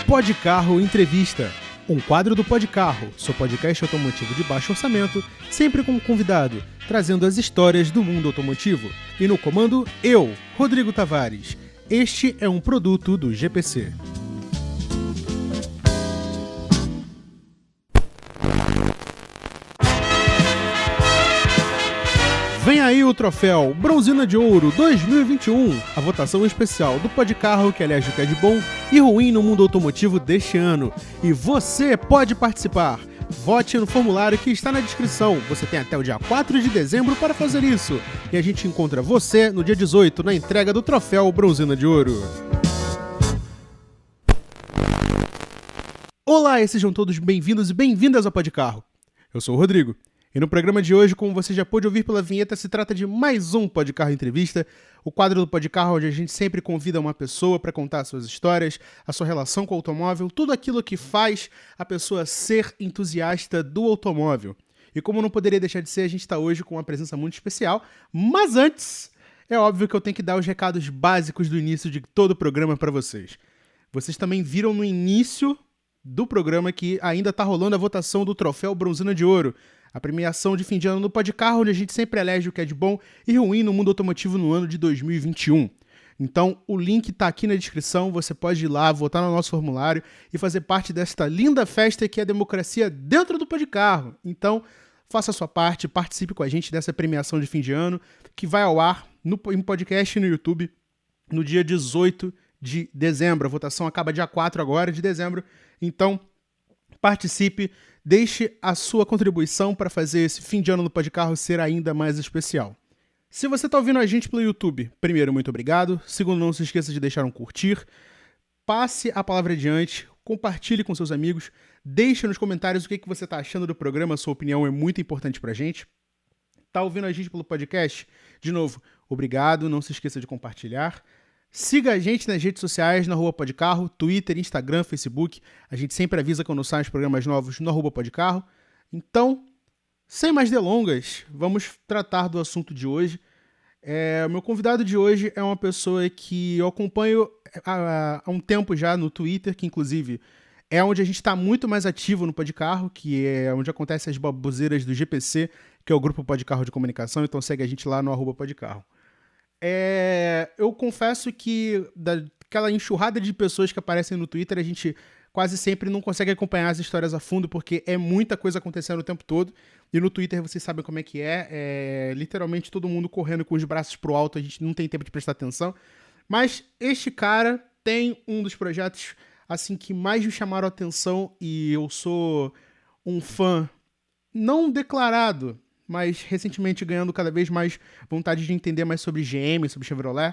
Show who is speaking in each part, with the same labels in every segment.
Speaker 1: Pod Carro Entrevista, um quadro do Pod Carro, seu podcast automotivo de baixo orçamento, sempre com um convidado, trazendo as histórias do mundo automotivo. E no comando, eu, Rodrigo Tavares. Este é um produto do GPC. Vem aí o troféu Bronzina de Ouro 2021, a votação especial do Pod Carro que elege o que é de bom e ruim no mundo automotivo deste ano. E você pode participar. Vote no formulário que está na descrição. Você tem até o dia 4 de dezembro para fazer isso. E a gente encontra você no dia 18 na entrega do troféu Bronzina de Ouro. Olá e sejam todos bem-vindos e bem-vindas ao Pod Carro. Eu sou o Rodrigo. E no programa de hoje, como você já pôde ouvir pela vinheta, se trata de mais um Pod Carro Entrevista, o quadro do Pod Carro onde a gente sempre convida uma pessoa para contar suas histórias, a sua relação com o automóvel, tudo aquilo que faz a pessoa ser entusiasta do automóvel. E como não poderia deixar de ser, a gente está hoje com uma presença muito especial, mas antes, é óbvio que eu tenho que dar os recados básicos do início de todo o programa para vocês. Vocês também viram no início do programa que ainda está rolando a votação do troféu Bronzina de Ouro, a premiação de fim de ano no Pod Carro, onde a gente sempre elege o que é de bom e ruim no mundo automotivo no ano de 2021. Então, o link está aqui na descrição, você pode ir lá, votar no nosso formulário e fazer parte desta linda festa que é a democracia dentro do Pod Carro. Então, faça a sua parte, participe com a gente dessa premiação de fim de ano, que vai ao ar em podcast e no YouTube no dia 18 de dezembro. A votação acaba dia 4 agora de dezembro, então participe. Deixe a sua contribuição para fazer esse fim de ano no Pod Carro ser ainda mais especial. Se você está ouvindo a gente pelo YouTube, primeiro, muito obrigado. Segundo, não se esqueça de deixar um curtir. Passe a palavra adiante, compartilhe com seus amigos. Deixe nos comentários o que você está achando do programa. A sua opinião é muito importante para a gente. Está ouvindo a gente pelo podcast? De novo, obrigado. Não se esqueça de compartilhar. Siga a gente nas redes sociais, no @podcarro, Twitter, Instagram, Facebook. A gente sempre avisa quando saem os programas novos no @podcarro. Então, sem mais delongas, vamos tratar do assunto de hoje. O meu convidado de hoje é uma pessoa que eu acompanho há um tempo já no Twitter, que inclusive é onde a gente está muito mais ativo no Podcarro, que é onde acontecem as baboseiras do GPC, que é o grupo Podcarro de Comunicação. Então segue a gente lá no @podcarro. Eu confesso que daquela enxurrada de pessoas que aparecem no Twitter, a gente quase sempre não consegue acompanhar as histórias a fundo, porque é muita coisa acontecendo o tempo todo. E no Twitter vocês sabem como é que é literalmente todo mundo correndo com os braços pro alto, a gente não tem tempo de prestar atenção. Mas este cara tem um dos projetos assim que mais me chamaram a atenção, e eu sou um fã não declarado, mas recentemente ganhando cada vez mais vontade de entender mais sobre GM, sobre Chevrolet.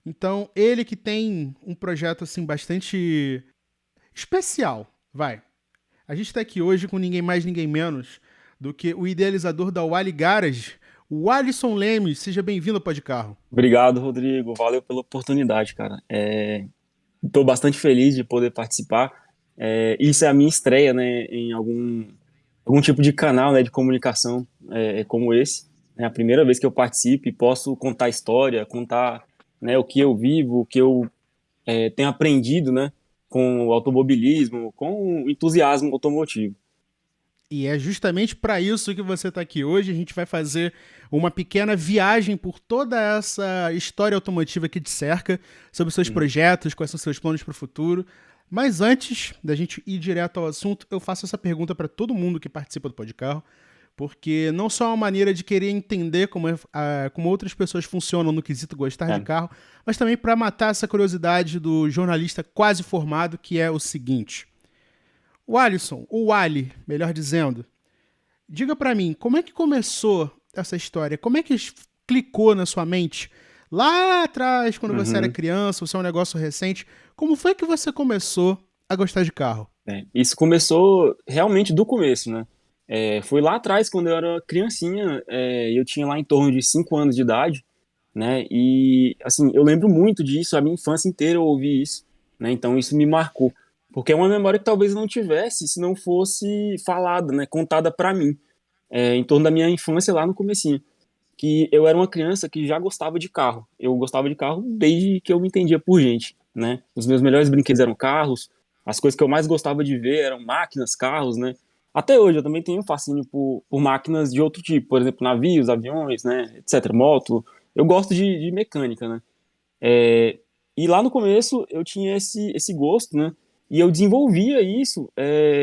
Speaker 1: Então, ele que tem um projeto assim bastante especial, vai. A gente está aqui hoje com ninguém mais, ninguém menos do que o idealizador da Wally Garage, o Alisson Lemes. Seja bem-vindo ao Pod Carro.
Speaker 2: Obrigado, Rodrigo. Valeu pela oportunidade, cara. Estou bastante feliz de poder participar. Isso é a minha estreia, né, em algum tipo de canal, né, de comunicação como esse. É a primeira vez que eu participo e posso contar história, contar, né, o que eu vivo, o que eu tenho aprendido, né, com o automobilismo, com o entusiasmo automotivo.
Speaker 1: E é justamente para isso que você está aqui hoje. A gente vai fazer uma pequena viagem por toda essa história automotiva que te cerca, sobre os seus projetos, quais são os seus planos para o futuro. Mas antes da gente ir direto ao assunto, eu faço essa pergunta para todo mundo que participa do Pod Carro, porque não só é uma maneira de querer entender como outras pessoas funcionam no quesito gostar de carro, mas também para matar essa curiosidade do jornalista quase formado, que é o seguinte. O Alisson, ou Wally, melhor dizendo, diga para mim, como é que começou essa história? Como é que clicou na sua mente? Lá atrás, quando você era criança, você é um negócio recente, como foi que você começou a gostar de carro?
Speaker 2: Isso começou realmente do começo, né? Foi lá atrás, quando eu era criancinha, eu tinha lá em torno de 5 anos de idade, né? E, assim, eu lembro muito disso, a minha infância inteira eu ouvi isso, né? Então isso me marcou, porque é uma memória que talvez eu não tivesse se não fosse falada, né? Contada pra mim, em torno da minha infância lá no comecinho. que eu era uma criança que já gostava de carro. Eu gostava de carro desde que eu me entendia por gente, né? Os meus melhores brinquedos eram carros, as coisas que eu mais gostava de ver eram máquinas, carros, né? Até hoje eu também tenho um fascínio por máquinas de outro tipo, por exemplo, navios, aviões, né, etc, moto. Eu gosto de mecânica, né? É, e lá no começo eu tinha esse gosto, né? E eu desenvolvia isso,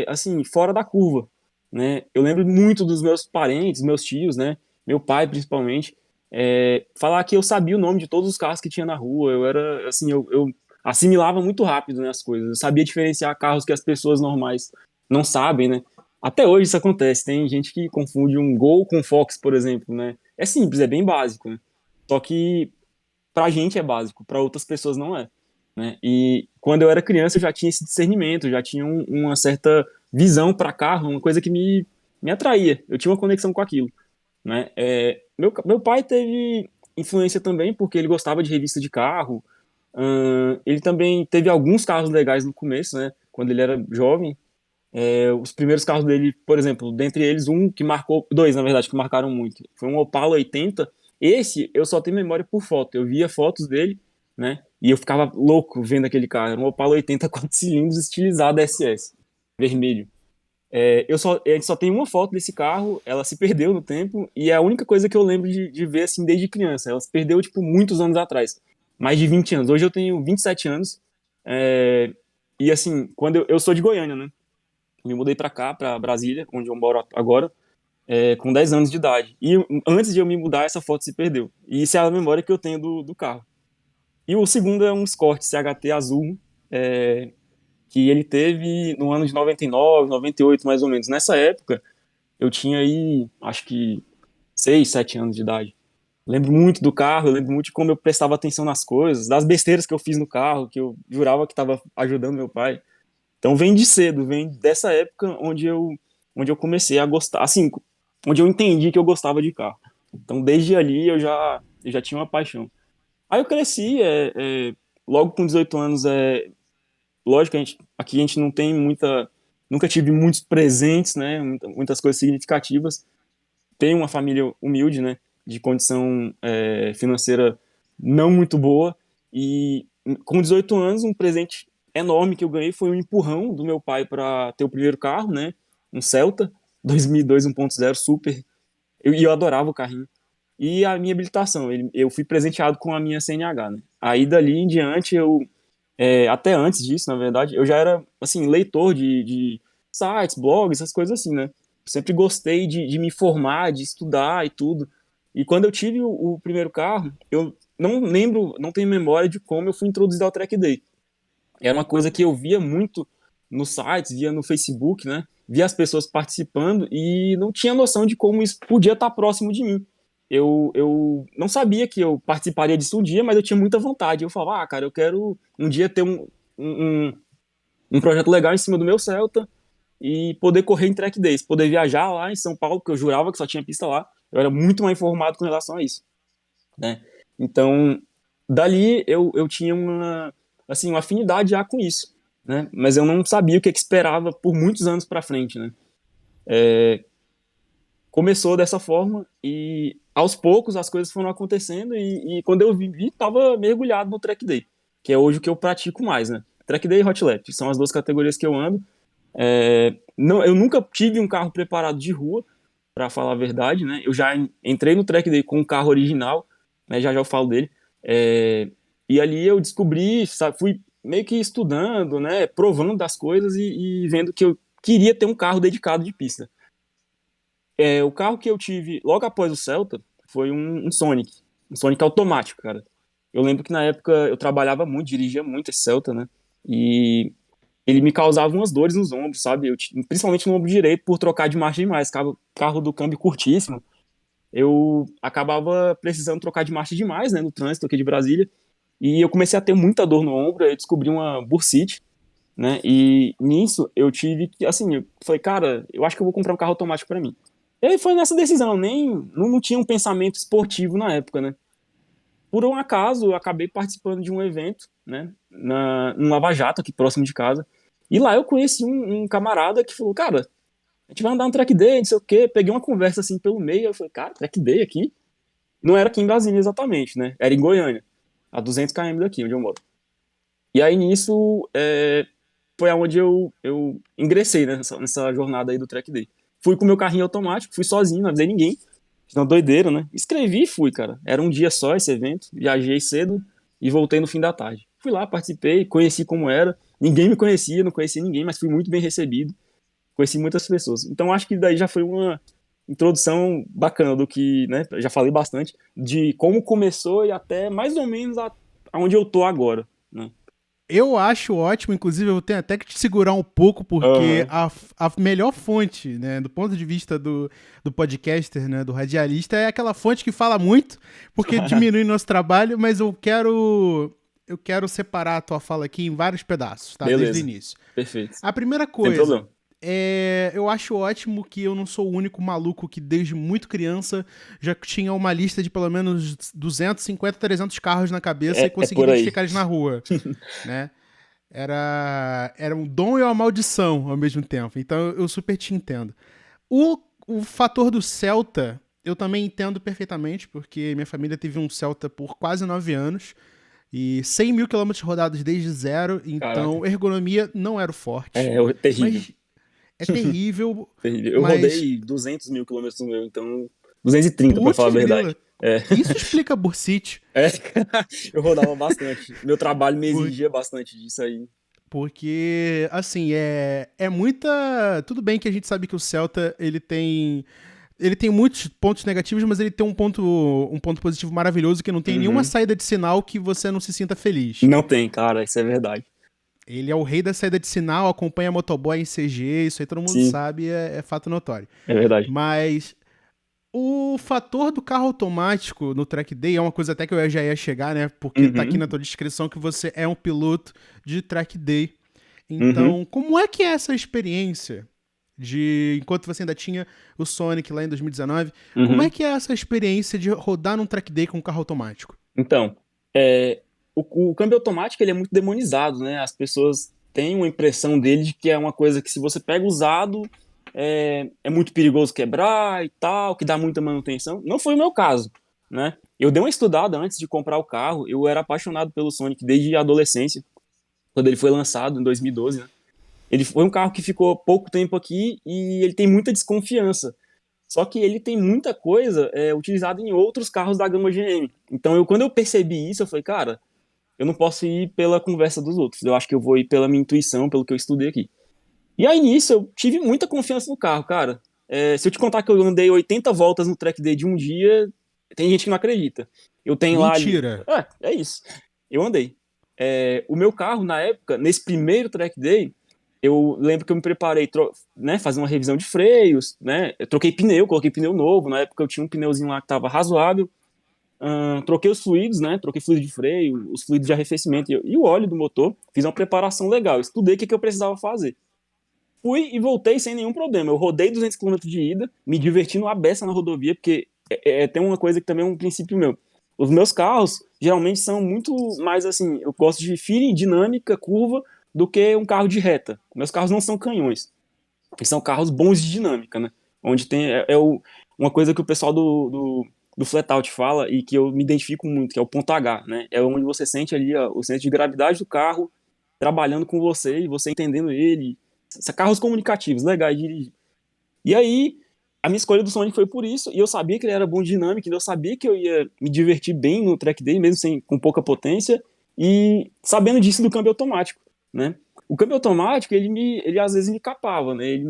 Speaker 2: assim, fora da curva, né? Eu lembro muito dos meus parentes, meus tios, né? Meu pai, principalmente, falar que eu sabia o nome de todos os carros que tinha na rua. Eu era, assim, eu assimilava muito rápido, né, as coisas. Eu sabia diferenciar carros que as pessoas normais não sabem, né? Até hoje isso acontece. Tem gente que confunde um Gol com Fox, por exemplo, né? É simples, é bem básico, né? Só que pra gente é básico, pra outras pessoas não é, né? E quando eu era criança eu já tinha esse discernimento, já tinha uma certa visão para carro, uma coisa que me atraía. Eu tinha uma conexão com aquilo, né? Meu pai teve influência também porque ele gostava de revista de carro. Ele também teve alguns carros legais no começo, né? Quando ele era jovem. Os primeiros carros dele, por exemplo, dentre eles, um que marcou, dois, na verdade, que marcaram muito. Foi um Opala 80. Esse eu só tenho memória por foto. Eu via fotos dele, né? E eu ficava louco vendo aquele carro. Era um Opala 80 4 cilindros estilizado SS, vermelho. A gente só tem uma foto desse carro, ela se perdeu no tempo, e é a única coisa que eu lembro de ver assim desde criança. Ela se perdeu, tipo, muitos anos atrás. Mais de 20 anos. Hoje eu tenho 27 anos. é, e assim, quando eu sou de Goiânia, né? Me mudei para cá, para Brasília, onde eu moro agora, com 10 anos de idade. E antes de eu me mudar, essa foto se perdeu. E isso é a memória que eu tenho do carro. E o segundo é um Escort CHT azul, é, que ele teve no ano de 99, 98, mais ou menos. Nessa época, eu tinha aí, acho que 6, 7 anos de idade. Lembro muito do carro, eu lembro muito de como eu prestava atenção nas coisas, das besteiras que eu fiz no carro, que eu jurava que estava ajudando meu pai. Então vem de cedo, vem dessa época onde eu comecei a gostar, assim, onde eu entendi que eu gostava de carro. Então desde ali eu já tinha uma paixão. Aí eu cresci, logo com 18 anos, lógico que aqui a gente não tem nunca tive muitos presentes, né, muitas coisas significativas. Tenho uma família humilde, né, de condição financeira não muito boa, e com 18 anos um presente enorme que eu ganhei foi um empurrão do meu pai para ter o primeiro carro, né, um Celta 2002 1.0 super, e eu adorava o carrinho. E a minha habilitação, eu fui presenteado com a minha CNH, né. Aí dali em diante até antes disso, na verdade, eu já era, assim, leitor de sites, blogs, essas coisas assim, né? Sempre gostei de me informar, de estudar e tudo. E quando eu tive o primeiro carro, eu não lembro, não tenho memória de como eu fui introduzido ao Track Day. Era uma coisa que eu via muito nos sites, via no Facebook, né? Via as pessoas participando e não tinha noção de como isso podia estar próximo de mim. Eu não sabia que eu participaria disso um dia, mas eu tinha muita vontade. Eu falava, cara, eu quero um dia ter um, um projeto legal em cima do meu Celta e poder correr em track days, poder viajar lá em São Paulo, porque eu jurava que só tinha pista lá. Eu era muito mais informado com relação a isso, né? Então, dali eu tinha uma afinidade já com isso, né? Mas eu não sabia o que esperava por muitos anos para frente, né? Começou dessa forma e aos poucos as coisas foram acontecendo e quando eu vi, tava mergulhado no track day, que é hoje o que eu pratico mais, né? Track day e hot lap são as duas categorias que eu ando. Não, eu nunca tive um carro preparado de rua, para falar a verdade, né? Eu já entrei no track day com um carro original, né? Já já eu falo dele. E ali eu descobri, sabe, fui meio que estudando, né? Provando das coisas e vendo que eu queria ter um carro dedicado de pista. O carro que eu tive logo após o Celta foi um Sonic, um Sonic automático, cara. Eu lembro que na época eu trabalhava muito, dirigia muito esse Celta, né? E ele me causava umas dores nos ombros, sabe? Principalmente no ombro direito, por trocar de marcha demais. Carro do câmbio curtíssimo. Eu acabava precisando trocar de marcha demais, né? No trânsito aqui de Brasília. E eu comecei a ter muita dor no ombro. Aí eu descobri uma bursite, né? E nisso eu tive que, assim, eu falei, cara, eu acho que eu vou comprar um carro automático para mim. E aí foi nessa decisão, não tinha um pensamento esportivo na época, né? Por um acaso, eu acabei participando de um evento, né? No Lava Jato, aqui próximo de casa. E lá eu conheci um camarada que falou, cara, a gente vai andar um track day, não sei o quê. Peguei uma conversa assim pelo meio, eu falei, cara, track day aqui? Não era aqui em Brasília exatamente, né? Era em Goiânia, a 200 km daqui, onde eu moro. E aí nisso foi aonde eu ingressei, né, nessa jornada aí do track day. Fui com meu carrinho automático, fui sozinho, não avisei ninguém. Fiz uma doideira, né? Escrevi e fui, cara. Era um dia só esse evento, viajei cedo e voltei no fim da tarde. Fui lá, participei, conheci como era. Ninguém me conhecia, não conhecia ninguém, mas fui muito bem recebido. Conheci muitas pessoas. Então acho que daí já foi uma introdução bacana do que, né? Já falei bastante de como começou e até mais ou menos aonde eu tô agora, né?
Speaker 1: Eu acho ótimo, inclusive eu tenho até que te segurar um pouco, porque
Speaker 2: Aham.
Speaker 1: a melhor fonte, né, do ponto de vista do podcaster, né, do radialista, é aquela fonte que fala muito, porque diminui nosso trabalho, mas eu quero separar a tua fala aqui em vários pedaços, tá? Desde o
Speaker 2: Beleza.
Speaker 1: início.
Speaker 2: Perfeito.
Speaker 1: A primeira
Speaker 2: Sem
Speaker 1: coisa,
Speaker 2: problema.
Speaker 1: eu acho ótimo que eu não sou o único maluco que desde muito criança já tinha uma lista de pelo menos 250, 300 carros na cabeça e
Speaker 2: É
Speaker 1: conseguia
Speaker 2: por aí.
Speaker 1: identificar eles na rua, né? Era um dom e uma maldição ao mesmo tempo. Então eu super te entendo. O, o fator do Celta, eu também entendo perfeitamente, porque minha família teve um Celta por quase 9 anos e 100 mil quilômetros rodados desde zero,
Speaker 2: Caraca.
Speaker 1: então ergonomia não era o forte.
Speaker 2: Terrível.
Speaker 1: Mas é terrível,
Speaker 2: Terrível. Eu
Speaker 1: mas
Speaker 2: rodei 200 mil quilômetros no meu, então 230 pra falar a
Speaker 1: putz grila,
Speaker 2: verdade. É,
Speaker 1: isso explica bursite.
Speaker 2: é, eu rodava bastante. Meu trabalho me
Speaker 1: Por-
Speaker 2: exigia bastante disso aí.
Speaker 1: Porque, assim, é muita. Tudo bem que a gente sabe que o Celta ele tem muitos pontos negativos, mas ele tem um ponto positivo maravilhoso que não tem nenhuma
Speaker 2: Uhum.
Speaker 1: saída de sinal que você não se sinta feliz.
Speaker 2: Não tem, cara, isso é verdade.
Speaker 1: Ele é o rei da saída de sinal, acompanha motoboy em CG, isso aí todo mundo
Speaker 2: Sim,
Speaker 1: sabe, é fato notório.
Speaker 2: é verdade.
Speaker 1: Mas o fator do carro automático no track day é uma coisa até que eu já ia chegar, né? Porque tá aqui na
Speaker 2: Uhum,
Speaker 1: tua descrição que você é um piloto de track day.
Speaker 2: uhum,
Speaker 1: Então, como é que é essa experiência de enquanto você ainda tinha o Sonic lá em 2019, como é
Speaker 2: uhum.
Speaker 1: que é essa experiência de rodar num track day com um carro automático?
Speaker 2: Então, é, o câmbio automático ele é muito demonizado, né? As pessoas têm uma impressão dele de que é uma coisa que se você pega usado é muito perigoso quebrar e tal, que dá muita manutenção. Não foi o meu caso, né? Eu dei uma estudada antes de comprar o carro. Eu era apaixonado pelo Sonic desde a adolescência, quando ele foi lançado em 2012, né? Ele foi um carro que ficou pouco tempo aqui e ele tem muita desconfiança. Só que ele tem muita coisa utilizada em outros carros da gama GM. Então, quando eu percebi isso, eu falei, cara, eu não posso ir pela conversa dos outros. Eu acho que eu vou ir pela minha intuição, pelo que eu estudei aqui. E aí, nisso, eu tive muita confiança no carro, cara. Se eu te contar que eu andei 80 voltas no track day de um dia, tem gente que não acredita. Eu tenho lá.
Speaker 1: Mentira.
Speaker 2: É isso. Eu andei. O meu carro, na época, nesse primeiro track day, eu lembro que eu me preparei, né, fazer uma revisão de freios, né? Eu troquei pneu, coloquei pneu novo. Na época eu tinha um pneuzinho lá que estava razoável. Troquei os fluidos, né? Troquei fluido de freio, os fluidos de arrefecimento e o óleo do motor. Fiz uma preparação legal. Estudei o que eu precisava fazer. Fui e voltei sem nenhum problema. Eu rodei 200 km de ida, me divertindo a beça na rodovia, porque tem uma coisa que também é um princípio meu. Os meus carros geralmente são muito mais assim, eu gosto de feeling, dinâmica, curva, do que um carro de reta. Meus carros não são canhões, eles são carros bons de dinâmica, né? Onde tem uma coisa que o pessoal do flat out fala e que eu me identifico muito, que é o ponto H, né? É onde você sente ali ó, o centro de gravidade do carro trabalhando com você e você entendendo ele. Carros comunicativos, legais de dirigir. E aí, a minha escolha do Sonic foi por isso, e eu sabia que ele era bom de dinâmica, então eu sabia que eu ia me divertir bem no track day, mesmo com pouca potência, e sabendo disso do câmbio automático, né? O câmbio automático, ele às vezes me capava, né? Ele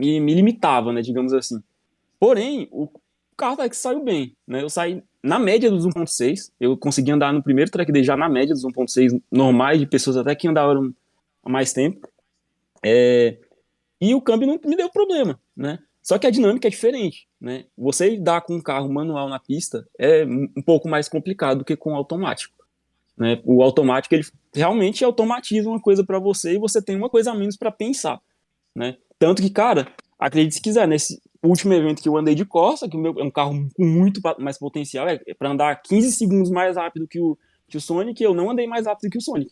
Speaker 2: me limitava, né? Digamos assim. Porém, o carro até que saiu bem, né? Eu saí na média dos 1.6, eu consegui andar no primeiro track day já na média dos 1.6 normais, de pessoas até que andaram há mais tempo, e o câmbio não me deu problema, né? Só que a dinâmica é diferente, né? Você lidar com um carro manual na pista é um pouco mais complicado do que com o automático, né? O automático ele realmente automatiza uma coisa para você e você tem uma coisa a menos para pensar, né? Tanto que, cara, acredite se quiser, nesse último evento que eu andei de Corsa, que o meu é um carro com muito mais potencial, é para andar 15 segundos mais rápido que o Sonic, eu não andei mais rápido que o Sonic,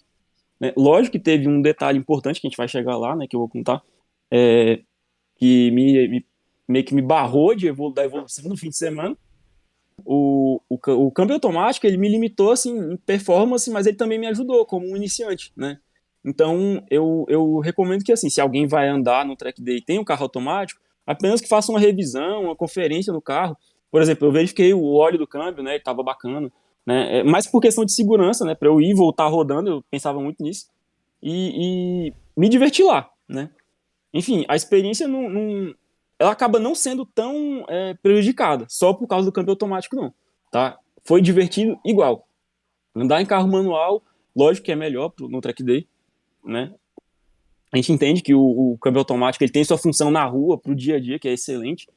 Speaker 2: né? Lógico que teve um detalhe importante que a gente vai chegar lá, né, que eu vou contar, que meio que me barrou da evolução no fim de semana, O câmbio automático, ele me limitou, assim, em performance, mas ele também me ajudou como um iniciante, né? Então, eu recomendo que, assim, se alguém vai andar no track day e tem um carro automático, apenas que faça uma revisão, uma conferência no carro. Por exemplo, eu verifiquei o óleo do câmbio, né? Ele tava bacana, né? Mais por questão de segurança, né? Para eu ir e voltar rodando, eu pensava muito nisso. E me divertir lá, né? Enfim, a experiência ela acaba não sendo tão prejudicada, só por causa do câmbio automático, não. Tá? Foi divertido igual. Andar em carro manual, lógico que é melhor no track day, né? A gente entende que o câmbio automático ele tem sua função na rua, pro dia a dia, que é excelente.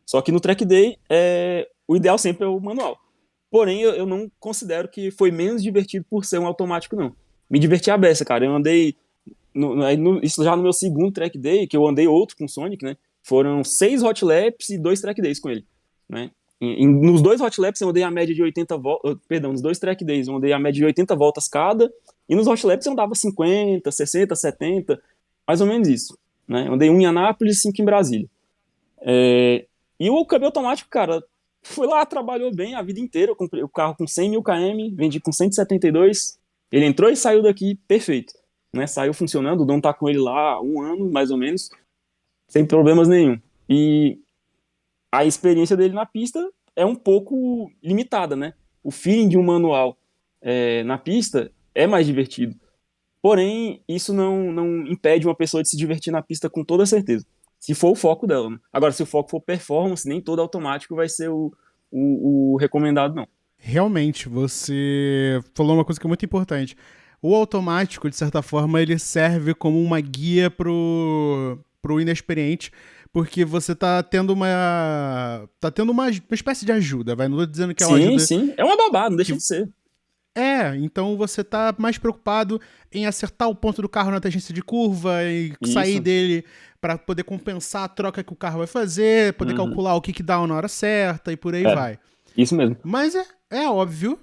Speaker 2: Só que no track day, o ideal sempre é o manual. Porém, eu não considero que foi menos divertido por ser um automático, não. Me diverti a beça, cara. Eu andei isso já no meu segundo track day, que eu andei outro com o Sonic, né? Foram 6 hot laps e 2 track days com ele, né? Nos 2 hot laps eu andei a média de 80 voltas, perdão, nos 2 track days eu andei a média de 80 voltas cada, e nos hot laps eu andava 50, 60, 70, mais ou menos isso, né? Eu andei um em Anápolis e 5 em Brasília. E o câmbio automático, cara, foi lá, trabalhou bem a vida inteira. Eu comprei o carro com 100 mil km, vendi com 172. Ele entrou e saiu daqui perfeito, né? Saiu funcionando, o dono tá com ele lá há um ano, mais ou menos, sem problemas nenhum. E a experiência dele na pista é um pouco limitada, né? O feeling de um manual na pista é mais divertido. Porém, isso não impede uma pessoa de se divertir na pista com toda certeza. Se for o foco dela, né? Agora, se o foco for performance, nem todo automático vai ser o recomendado, não.
Speaker 1: Realmente, você falou uma coisa que é muito importante. O automático, de certa forma, ele serve como uma guia pro inexperiente, porque você tá tendo uma espécie de ajuda, vai? Não tô dizendo que é uma
Speaker 2: Sim,
Speaker 1: ajuda
Speaker 2: sim. É uma babá, não deixa
Speaker 1: que
Speaker 2: de ser.
Speaker 1: então você tá mais preocupado em acertar o ponto do carro na tangência de curva e sair
Speaker 2: Isso.
Speaker 1: dele para poder compensar a troca que o carro vai fazer, poder
Speaker 2: Uhum.
Speaker 1: calcular o kickdown na hora certa e por aí
Speaker 2: É,
Speaker 1: vai.
Speaker 2: isso mesmo.
Speaker 1: Mas é óbvio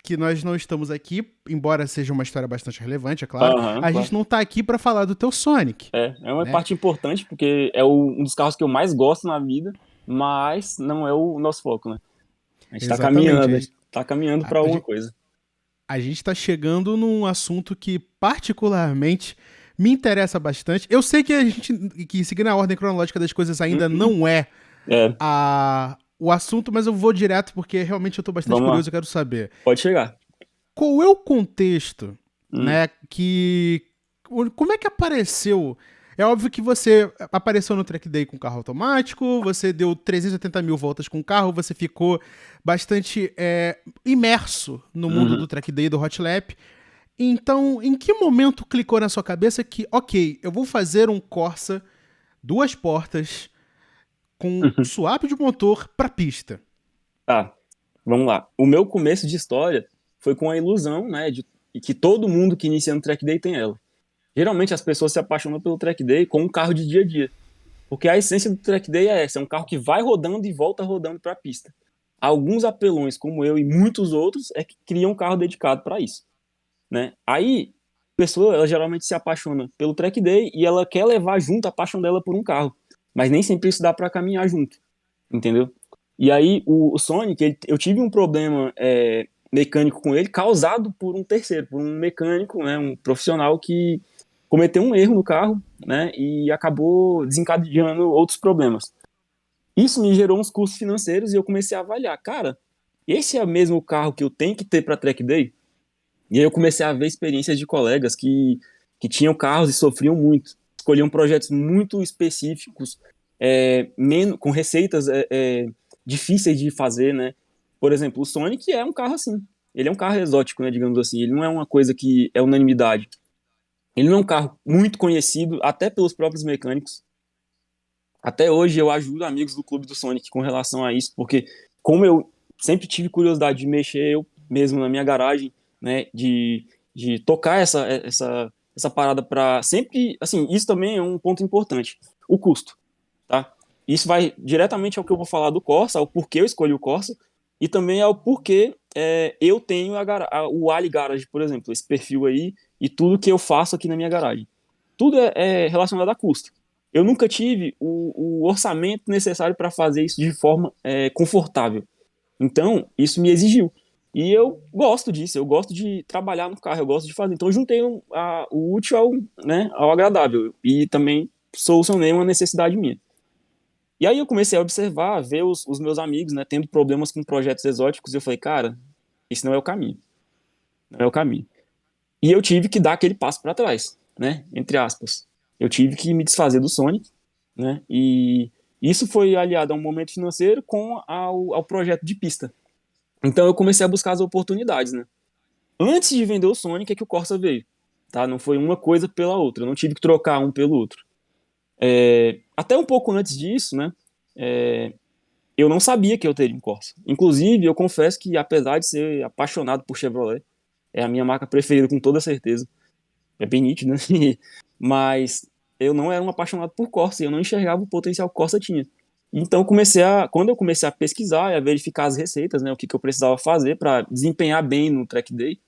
Speaker 1: que nós não estamos aqui, embora seja uma história bastante relevante, é claro,
Speaker 2: Aham,
Speaker 1: a gente
Speaker 2: claro.
Speaker 1: não tá aqui para falar do teu Sonic,
Speaker 2: É uma
Speaker 1: né?
Speaker 2: parte importante, porque é um dos carros que eu mais gosto na vida, mas não é o nosso foco, né? A gente tá
Speaker 1: Exatamente.
Speaker 2: caminhando, a gente tá caminhando
Speaker 1: A,
Speaker 2: para
Speaker 1: a
Speaker 2: alguma
Speaker 1: gente,
Speaker 2: coisa.
Speaker 1: a gente tá chegando num assunto que particularmente me interessa bastante. Eu sei que que seguindo a ordem cronológica das coisas ainda
Speaker 2: Uhum.
Speaker 1: não é
Speaker 2: É,
Speaker 1: o assunto, mas eu vou direto porque realmente eu tô bastante
Speaker 2: vamos lá.
Speaker 1: curioso, eu quero saber.
Speaker 2: Pode chegar.
Speaker 1: Qual é o contexto,
Speaker 2: Hum.
Speaker 1: né, como é que apareceu? É óbvio que você apareceu no track day com carro automático, você deu 380 mil voltas com o carro, você ficou bastante imerso no mundo do
Speaker 2: Uhum.
Speaker 1: track day do Hot Lap. Então, em que momento clicou na sua cabeça que, ok, eu vou fazer um Corsa, duas portas, com swap de motor pra pista?
Speaker 2: Tá, vamos lá. O meu começo de história foi com a ilusão, né, de que todo mundo que inicia no track day tem ela. Geralmente as pessoas se apaixonam pelo track day com um carro de dia a dia, porque a essência do track day é essa, é um carro que vai rodando e volta rodando para a pista. Alguns apelões, como eu e muitos outros, é que criam um carro dedicado para isso, né? Aí a pessoa, ela geralmente se apaixona pelo track day e ela quer levar junto a paixão dela por um carro, mas nem sempre isso dá para caminhar junto, entendeu? E aí o Sonic, eu tive um problema mecânico com ele causado por um terceiro, por um mecânico, né, um profissional que cometeu um erro no carro, né, e acabou desencadeando outros problemas. Isso me gerou uns custos financeiros e eu comecei a avaliar, cara, esse é o mesmo carro que eu tenho que ter para track day? E aí eu comecei a ver experiências de colegas que tinham carros e sofriam muito, escolhiam projetos muito específicos, com receitas difíceis de fazer, né? Por exemplo, o Sonic é um carro assim. Ele é um carro exótico, né, digamos assim. Ele não é uma coisa que é unanimidade. Ele não é um carro muito conhecido, até pelos próprios mecânicos. Até hoje eu ajudo amigos do clube do Sonic com relação a isso, porque como eu sempre tive curiosidade de mexer eu mesmo na minha garagem, né, de tocar essa parada para sempre, assim, isso também é um ponto importante, o custo, tá? Isso vai diretamente ao que eu vou falar do Corsa, ao porquê eu escolhi o Corsa, e também ao porquê eu tenho o Ali Garage, por exemplo, esse perfil aí, e tudo que eu faço aqui na minha garagem. Tudo é relacionado a custo. Eu nunca tive o orçamento necessário para fazer isso de forma confortável. Então, isso me exigiu. E eu gosto disso, eu gosto de trabalhar no carro, eu gosto de fazer. Então, eu juntei o útil ao, né, ao agradável. E também solucionei uma necessidade minha. E aí eu comecei a observar, a ver os meus amigos, né, tendo problemas com projetos exóticos. E eu falei, cara, esse não é o caminho. Não é o caminho. E eu tive que dar aquele passo para trás, né, entre aspas. Eu tive que me desfazer do Sonic, né, e isso foi aliado a um momento financeiro com ao projeto de pista. Então eu comecei a buscar as oportunidades, né. Antes de vender o Sonic é que o Corsa veio, tá? Não foi uma coisa pela outra, eu não tive que trocar um pelo outro. Até um pouco antes disso, né, é, eu não sabia que eu teria um Corsa. Inclusive, eu confesso que apesar de ser apaixonado por Chevrolet, é a minha marca preferida com toda certeza, é bem nítido, né? Mas eu não era um apaixonado por Corsa, e eu não enxergava o potencial que Corsa tinha. Então quando eu comecei a pesquisar e a verificar as receitas, né, o que eu precisava fazer para desempenhar bem no track day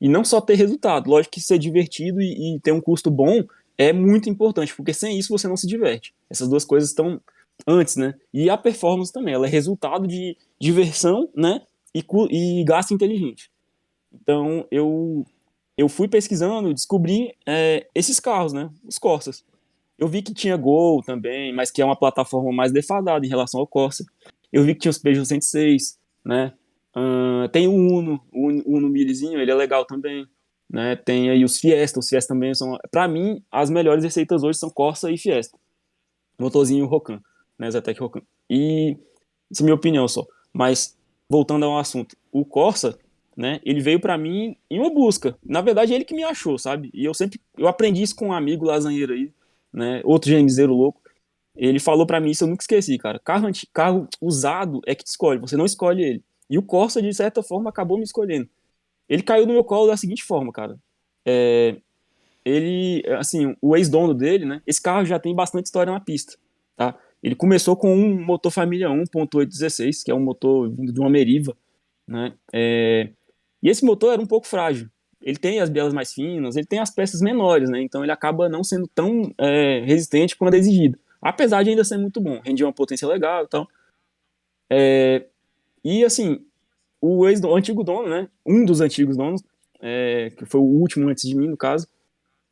Speaker 2: e não só ter resultado, lógico que ser divertido e ter um custo bom é muito importante, porque sem isso você não se diverte. Essas duas coisas estão antes, né? E a performance também, ela é resultado de diversão, né, e gasto inteligente. Então eu fui pesquisando, descobri esses carros, né, os Corsas. Eu vi que tinha Gol também, mas que é uma plataforma mais defasada em relação ao Corsa. Eu vi que tinha os Peugeot 106, né? Tem o Uno, o Uno Mirizinho, ele é legal também, né? Tem aí os Fiesta também são, para mim, as melhores receitas hoje são Corsa e Fiesta. Motorzinho Rocan, né? Zetec Rocan. E essa é a minha opinião só. Mas voltando ao assunto, o Corsa, né? Ele veio para mim em uma busca. Na verdade, ele que me achou, sabe? E eu aprendi isso com um amigo lasanheiro aí, né? Outro gemiseiro louco. Ele falou para mim isso, eu nunca esqueci, cara. Carro usado é que te escolhe, você não escolhe ele. E o Corsa, de certa forma, acabou me escolhendo. Ele caiu no meu colo da seguinte forma, cara. Ele, assim, o ex-dono dele, né? Esse carro já tem bastante história na pista, tá? Ele começou com um motor família 1.816, que é um motor vindo de uma Meriva, né? E esse motor era um pouco frágil. Ele tem as bielas mais finas, ele tem as peças menores, né? Então ele acaba não sendo tão resistente quanto é exigido. Apesar de ainda ser muito bom, rendia uma potência legal e tal. E assim, o antigo dono, né? Um dos antigos donos, que foi o último antes de mim, no caso,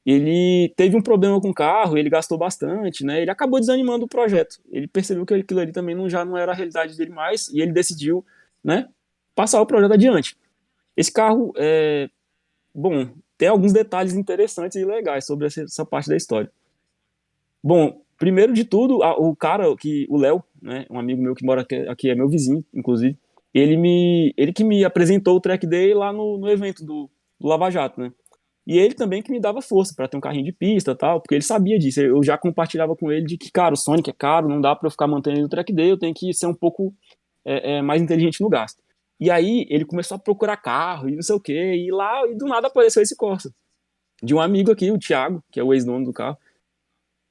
Speaker 2: ele teve um problema com o carro, ele gastou bastante, né? Ele acabou desanimando o projeto. Ele percebeu que aquilo ali também já não era a realidade dele mais e ele decidiu, né, passar o projeto adiante. Esse carro, bom, tem alguns detalhes interessantes e legais sobre essa parte da história. Bom, primeiro de tudo, o cara, o Léo, né, um amigo meu que mora aqui, é meu vizinho, inclusive, ele que me apresentou o track day lá no evento do Lava Jato, né? E ele também que me dava força para ter um carrinho de pista e tal, porque ele sabia disso. Eu já compartilhava com ele de que, cara, o Sonic é caro, não dá para eu ficar mantendo o track day, eu tenho que ser um pouco mais inteligente no gasto. E aí ele começou a procurar carro e não sei o quê, e lá, e do nada apareceu esse Corsa. De um amigo aqui, o Thiago, que é o ex-dono do carro.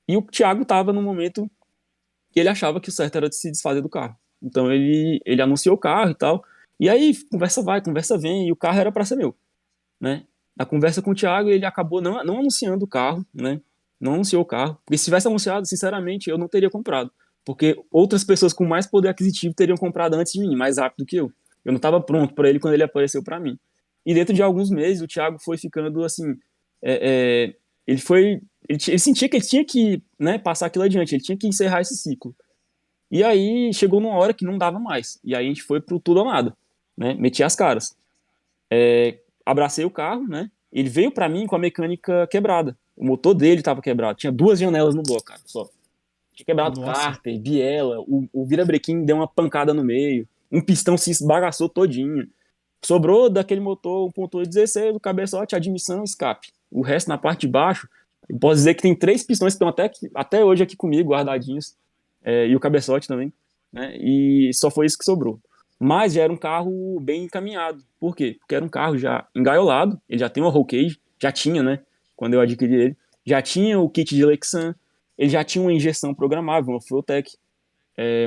Speaker 2: E o Thiago tava no momento que ele achava que o certo era de se desfazer do carro. Então ele anunciou o carro e tal. E aí, conversa vai, conversa vem, e o carro era para ser meu, né? Na conversa com o Thiago, ele acabou não anunciando o carro, né? Não anunciou o carro. Porque se tivesse anunciado, sinceramente, eu não teria comprado. Porque outras pessoas com mais poder aquisitivo teriam comprado antes de mim, mais rápido que eu. Eu não estava pronto para ele quando ele apareceu para mim. E dentro de alguns meses, o Thiago foi ficando assim. Ele foi. Ele sentia que ele tinha que, né, passar aquilo adiante, ele tinha que encerrar esse ciclo. E aí chegou numa hora que não dava mais. E aí a gente foi pro tudo ou nada, né? Meti as caras. Abracei o carro, né? Ele veio para mim com a mecânica quebrada. O motor dele estava quebrado. Tinha duas janelas no bloco, cara, só. Tinha quebrado
Speaker 1: Nossa.
Speaker 2: cárter, biela, o virabrequim deu uma pancada no meio, um pistão se esbagaçou todinho. Sobrou daquele motor 1.816, o cabeçote, admissão e escape. O resto na parte de baixo, eu posso dizer que tem três pistões que estão até hoje aqui comigo, guardadinhos, e o cabeçote também, né? E só foi isso que sobrou. Mas já era um carro bem encaminhado. Por quê? Porque era um carro já engaiolado, ele já tem uma roll cage, já tinha, né? Quando eu adquiri ele, já tinha o kit de Lexan, ele já tinha uma injeção programável, uma Fueltech,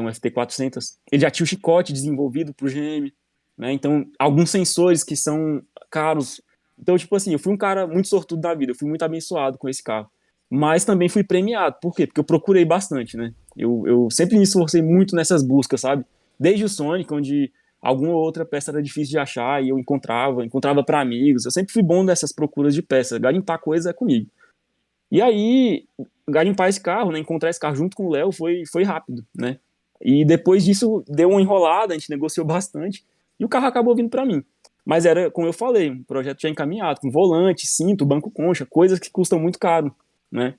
Speaker 2: um FT400, ele já tinha o chicote desenvolvido para o GM, né? Então, alguns sensores que são caros. Então, tipo assim, eu fui um cara muito sortudo da vida, eu fui muito abençoado com esse carro. Mas também fui premiado. Por quê? Porque eu procurei bastante, né? Eu sempre me esforcei muito nessas buscas, sabe? Desde o Sonic, onde alguma outra peça era difícil de achar e eu encontrava para amigos. Eu sempre fui bom nessas procuras de peça, garimpar coisa é comigo. E aí, garimpar esse carro, né, encontrar esse carro junto com o Léo foi rápido, né? E depois disso deu uma enrolada, a gente negociou bastante e o carro acabou vindo para mim. Mas era, como eu falei, um projeto já encaminhado, com volante, cinto, banco concha, coisas que custam muito caro, né?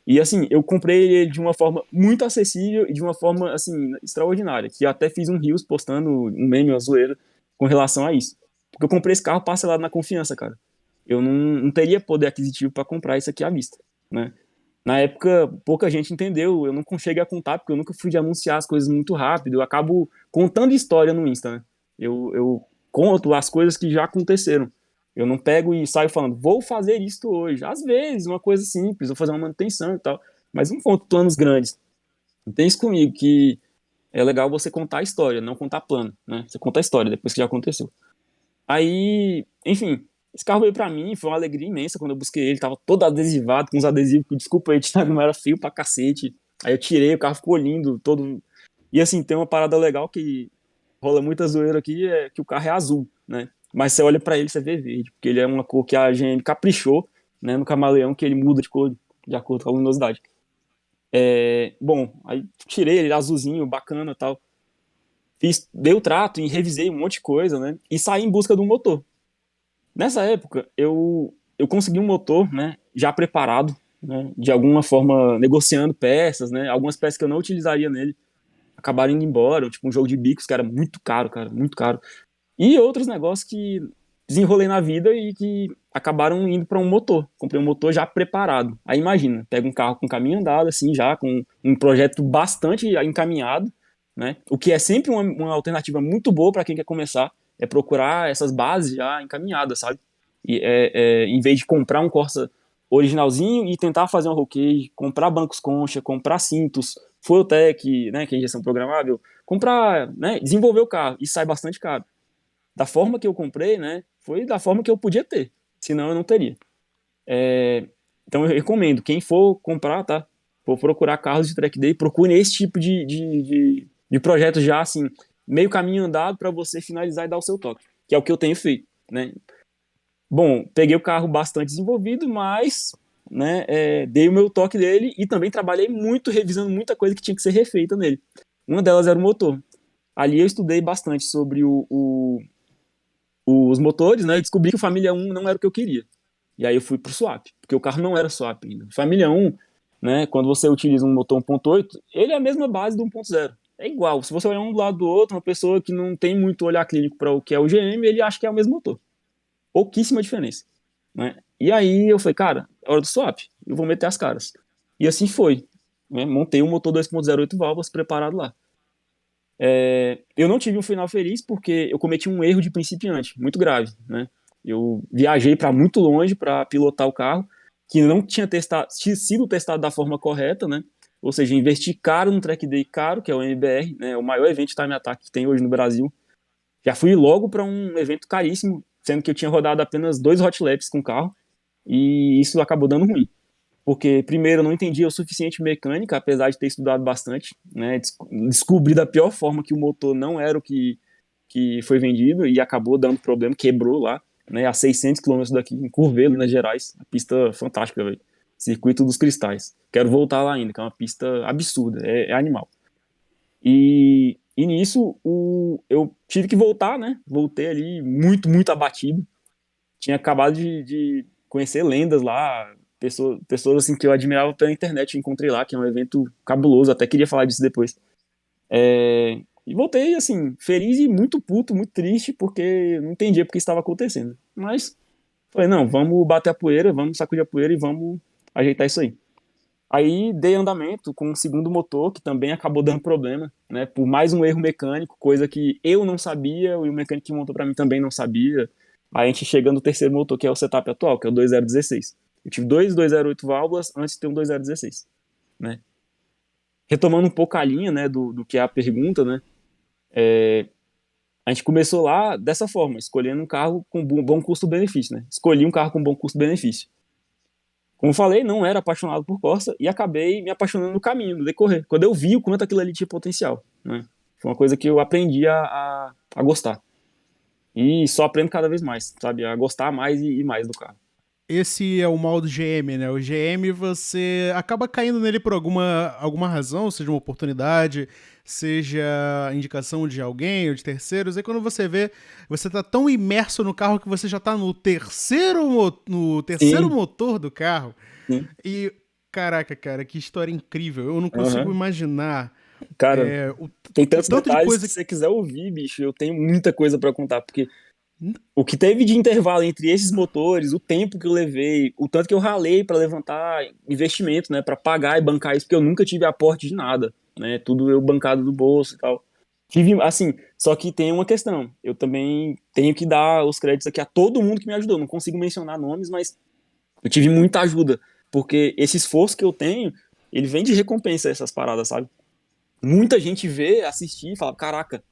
Speaker 2: E assim, eu comprei ele de uma forma muito acessível e de uma forma, assim, extraordinária, que eu até fiz um Reels postando um meme, uma zoeira, com relação a isso. Porque eu comprei esse carro parcelado na confiança, cara. Eu não teria poder aquisitivo para comprar isso aqui à vista, né? Na época, pouca gente entendeu, eu não cheguei a contar, porque eu nunca fui de anunciar as coisas muito rápido, eu acabo contando história no Insta, né? Eu conto as coisas que já aconteceram. Eu não pego e saio falando, vou fazer isso hoje. Às vezes, uma coisa simples, vou fazer uma manutenção e tal, mas não conto planos grandes. Tem isso comigo, que é legal você contar a história, não contar plano, né? Você conta a história depois que já aconteceu. Aí, enfim, esse carro veio pra mim, foi uma alegria imensa quando eu busquei ele, tava todo adesivado, com uns adesivos que, desculpa aí, Thiago, mas era feio pra cacete. Aí eu tirei, o carro ficou lindo, todo... E assim, tem uma parada legal que rola muita zoeira aqui, é que o carro é azul, né? Mas você olha pra ele, você vê verde, porque ele é uma cor que a GM caprichou, né, no camaleão, que ele muda de cor de acordo com a luminosidade. Bom, aí tirei ele azulzinho, bacana e tal. Dei o trato e revisei um monte de coisa, né? E saí em busca do motor. Nessa época, eu consegui um motor, né, já preparado, né, de alguma forma negociando peças, né, algumas peças que eu não utilizaria nele acabaram indo embora, tipo um jogo de bicos que era muito caro, cara, muito caro. E outros negócios que desenrolei na vida e que acabaram indo para um motor. Comprei um motor já preparado. Aí imagina, pega um carro com caminho andado, assim, já com um projeto bastante encaminhado, né? O que é sempre uma alternativa muito boa para quem quer começar, é procurar essas bases já encaminhadas, sabe? E em vez de comprar um Corsa originalzinho e tentar fazer um roll cage, comprar bancos concha, comprar cintos, Fueltech, né, que é injeção programável, comprar, né, desenvolver o carro, e sai bastante caro. Da forma que eu comprei, né, foi da forma que eu podia ter, senão eu não teria. Então eu recomendo, quem for comprar, tá, for procurar carros de track day, procure esse tipo de projeto já, assim, meio caminho andado para você finalizar e dar o seu toque, que é o que eu tenho feito, né. Bom, peguei o carro bastante desenvolvido, mas, né, dei o meu toque dele e também trabalhei muito, revisando muita coisa que tinha que ser refeita nele. Uma delas era o motor. Ali eu estudei bastante sobre os motores, né, e descobri que o Família 1 não era o que eu queria. E aí eu fui pro swap, porque o carro não era swap ainda. Família 1, né, quando você utiliza um motor 1.8, ele é a mesma base do 1.0. É igual, se você olhar um do lado do outro, uma pessoa que não tem muito olhar clínico para o que é o GM, ele acha que é o mesmo motor. Pouquíssima diferença, né? E aí eu falei, cara, é hora do swap, eu vou meter as caras. E assim foi, né? Montei um motor 2.0 8 válvulas preparado lá. Eu não tive um final feliz porque eu cometi um erro de principiante, muito grave, né? Eu viajei para muito longe para pilotar o carro, que não tinha sido testado da forma correta, né? Ou seja, investi caro no track day caro, que é o MBR, né? O maior evento de time attack que tem hoje no Brasil. Já fui logo para um evento caríssimo, sendo que eu tinha rodado apenas 2 hot laps com o carro, e isso acabou dando ruim. Porque, primeiro, eu não entendia o suficiente mecânica, apesar de ter estudado bastante, né? Descobri da pior forma que o motor não era o que foi vendido e acabou dando problema, quebrou lá, né? A 600 quilômetros daqui, em Curvelo, Minas Gerais. A pista fantástica, velho. Circuito dos Cristais. Quero voltar lá ainda, que é uma pista absurda, é animal. E nisso, eu tive que voltar, né? Voltei ali muito, muito abatido. Tinha acabado de conhecer lendas lá, pessoas assim que eu admirava pela internet, encontrei lá, que é um evento cabuloso, até queria falar disso depois. E voltei, assim, feliz e muito puto, muito triste, porque não entendia porque estava acontecendo. Mas falei, não, vamos bater a poeira, vamos sacudir a poeira e vamos ajeitar isso aí. Aí dei andamento com um segundo motor, que também acabou dando problema, né? Por mais um erro mecânico, coisa que eu não sabia, e o mecânico que montou para mim também não sabia. Aí a gente chega no terceiro motor, que é o setup atual, que é o 2016. Eu tive dois 208 válvulas antes de ter um 2016, né? Retomando um pouco a linha, né, do que é a pergunta, né? A gente começou lá dessa forma, escolhendo um carro com bom custo-benefício, né? Escolhi um carro com bom custo-benefício. Como eu falei, não era apaixonado por Corsa e acabei me apaixonando no caminho, no decorrer. Quando eu vi o quanto aquilo ali tinha potencial, né? Foi uma coisa que eu aprendi a gostar. E só aprendo cada vez mais, sabe? A gostar mais e mais do carro.
Speaker 1: Esse é o mal do GM, né? O GM você acaba caindo nele por alguma razão, seja uma oportunidade, seja indicação de alguém ou de terceiros. Aí quando você vê, você tá tão imerso no carro que você já tá no terceiro
Speaker 2: Sim,
Speaker 1: motor do carro.
Speaker 2: sim.
Speaker 1: E, caraca, cara, que história incrível. Eu não consigo
Speaker 2: Aham.
Speaker 1: imaginar
Speaker 2: Cara,
Speaker 1: é,
Speaker 2: tem
Speaker 1: o
Speaker 2: tantos
Speaker 1: tanto de
Speaker 2: detalhes que
Speaker 1: coisa.
Speaker 2: se você quiser ouvir, bicho, eu tenho muita coisa pra contar, porque o que teve de intervalo entre esses motores, o tempo que eu levei, o tanto que eu ralei pra levantar investimento, né, pra pagar e bancar isso, porque eu nunca tive aporte de nada, né, tudo eu bancado do bolso e tal. Tive, assim, só que tem uma questão, eu também tenho que dar os créditos aqui a todo mundo que me ajudou, não consigo mencionar nomes, mas eu tive muita ajuda, porque esse esforço que eu tenho, ele vem de recompensa essas paradas, sabe? Muita gente vê, assistir e fala, caraca,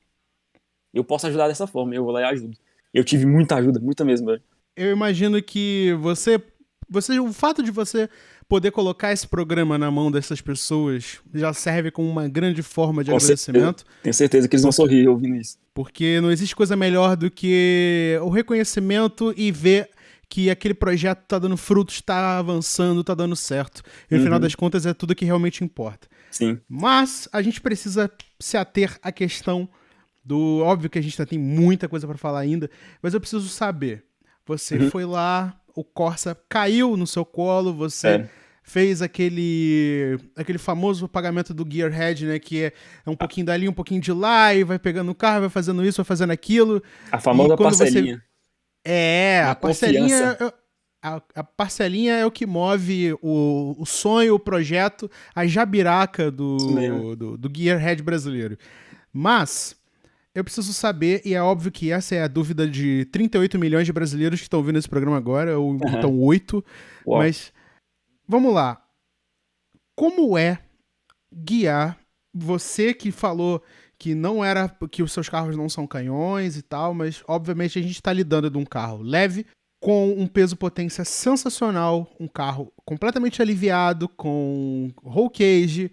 Speaker 2: eu posso ajudar dessa forma, eu vou lá e ajudo. Eu tive muita ajuda, muita mesmo, velho.
Speaker 1: Eu imagino que o fato de você poder colocar esse programa na mão dessas pessoas já serve como uma grande forma de
Speaker 2: Com certeza.
Speaker 1: agradecimento,
Speaker 2: Tenho certeza que eles vão
Speaker 1: porque,
Speaker 2: sorrir ouvindo isso.
Speaker 1: porque não existe coisa melhor do que o reconhecimento e ver que aquele projeto está dando frutos, está avançando, está dando certo. E no final
Speaker 2: Uhum,
Speaker 1: das contas é tudo que realmente importa.
Speaker 2: sim.
Speaker 1: Mas a gente precisa se ater à questão do. Óbvio que a gente ainda tem muita coisa para falar ainda, mas eu preciso saber. Você
Speaker 2: Uhum,
Speaker 1: foi lá, o Corsa caiu no seu colo, você
Speaker 2: é.
Speaker 1: fez aquele famoso pagamento do Gearhead, né? Que é um
Speaker 2: A,
Speaker 1: pouquinho dali, um pouquinho de lá, e vai pegando o carro, vai fazendo isso, vai fazendo aquilo.
Speaker 2: a
Speaker 1: E
Speaker 2: famosa
Speaker 1: quando você.
Speaker 2: parcelinha.
Speaker 1: A
Speaker 2: Na
Speaker 1: parcelinha.
Speaker 2: confiança.
Speaker 1: A parcelinha é o que move o sonho, o projeto, a jabiraca
Speaker 2: Isso mesmo.
Speaker 1: do Gearhead brasileiro. Mas eu preciso saber, e é óbvio que essa é a dúvida de 38 milhões de brasileiros que estão ouvindo esse programa agora, ou então 8,
Speaker 2: Uau.
Speaker 1: mas vamos lá. Como é guiar você que falou que não era que os seus carros não são canhões e tal, mas obviamente a gente está lidando de um carro leve com um peso potência sensacional, um carro completamente aliviado com roll cage,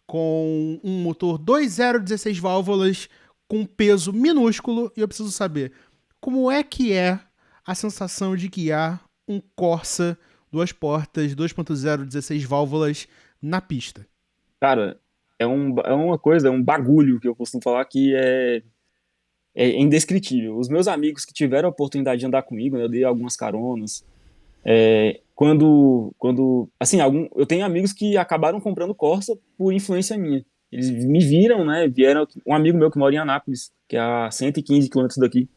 Speaker 1: com um motor 2.0 16 válvulas com peso minúsculo e eu preciso saber como é que é a sensação de guiar um Corsa duas portas 2.0 16 válvulas na pista.
Speaker 2: Cara, é uma coisa, é um bagulho que eu costumo falar que é indescritível. Os meus amigos que tiveram a oportunidade de andar comigo, né, eu dei algumas caronas. Assim, eu tenho amigos que acabaram comprando Corsa por influência minha. Eles me viram, né? Vieram, um amigo meu que mora em Anápolis, que é a 115 quilômetros daqui.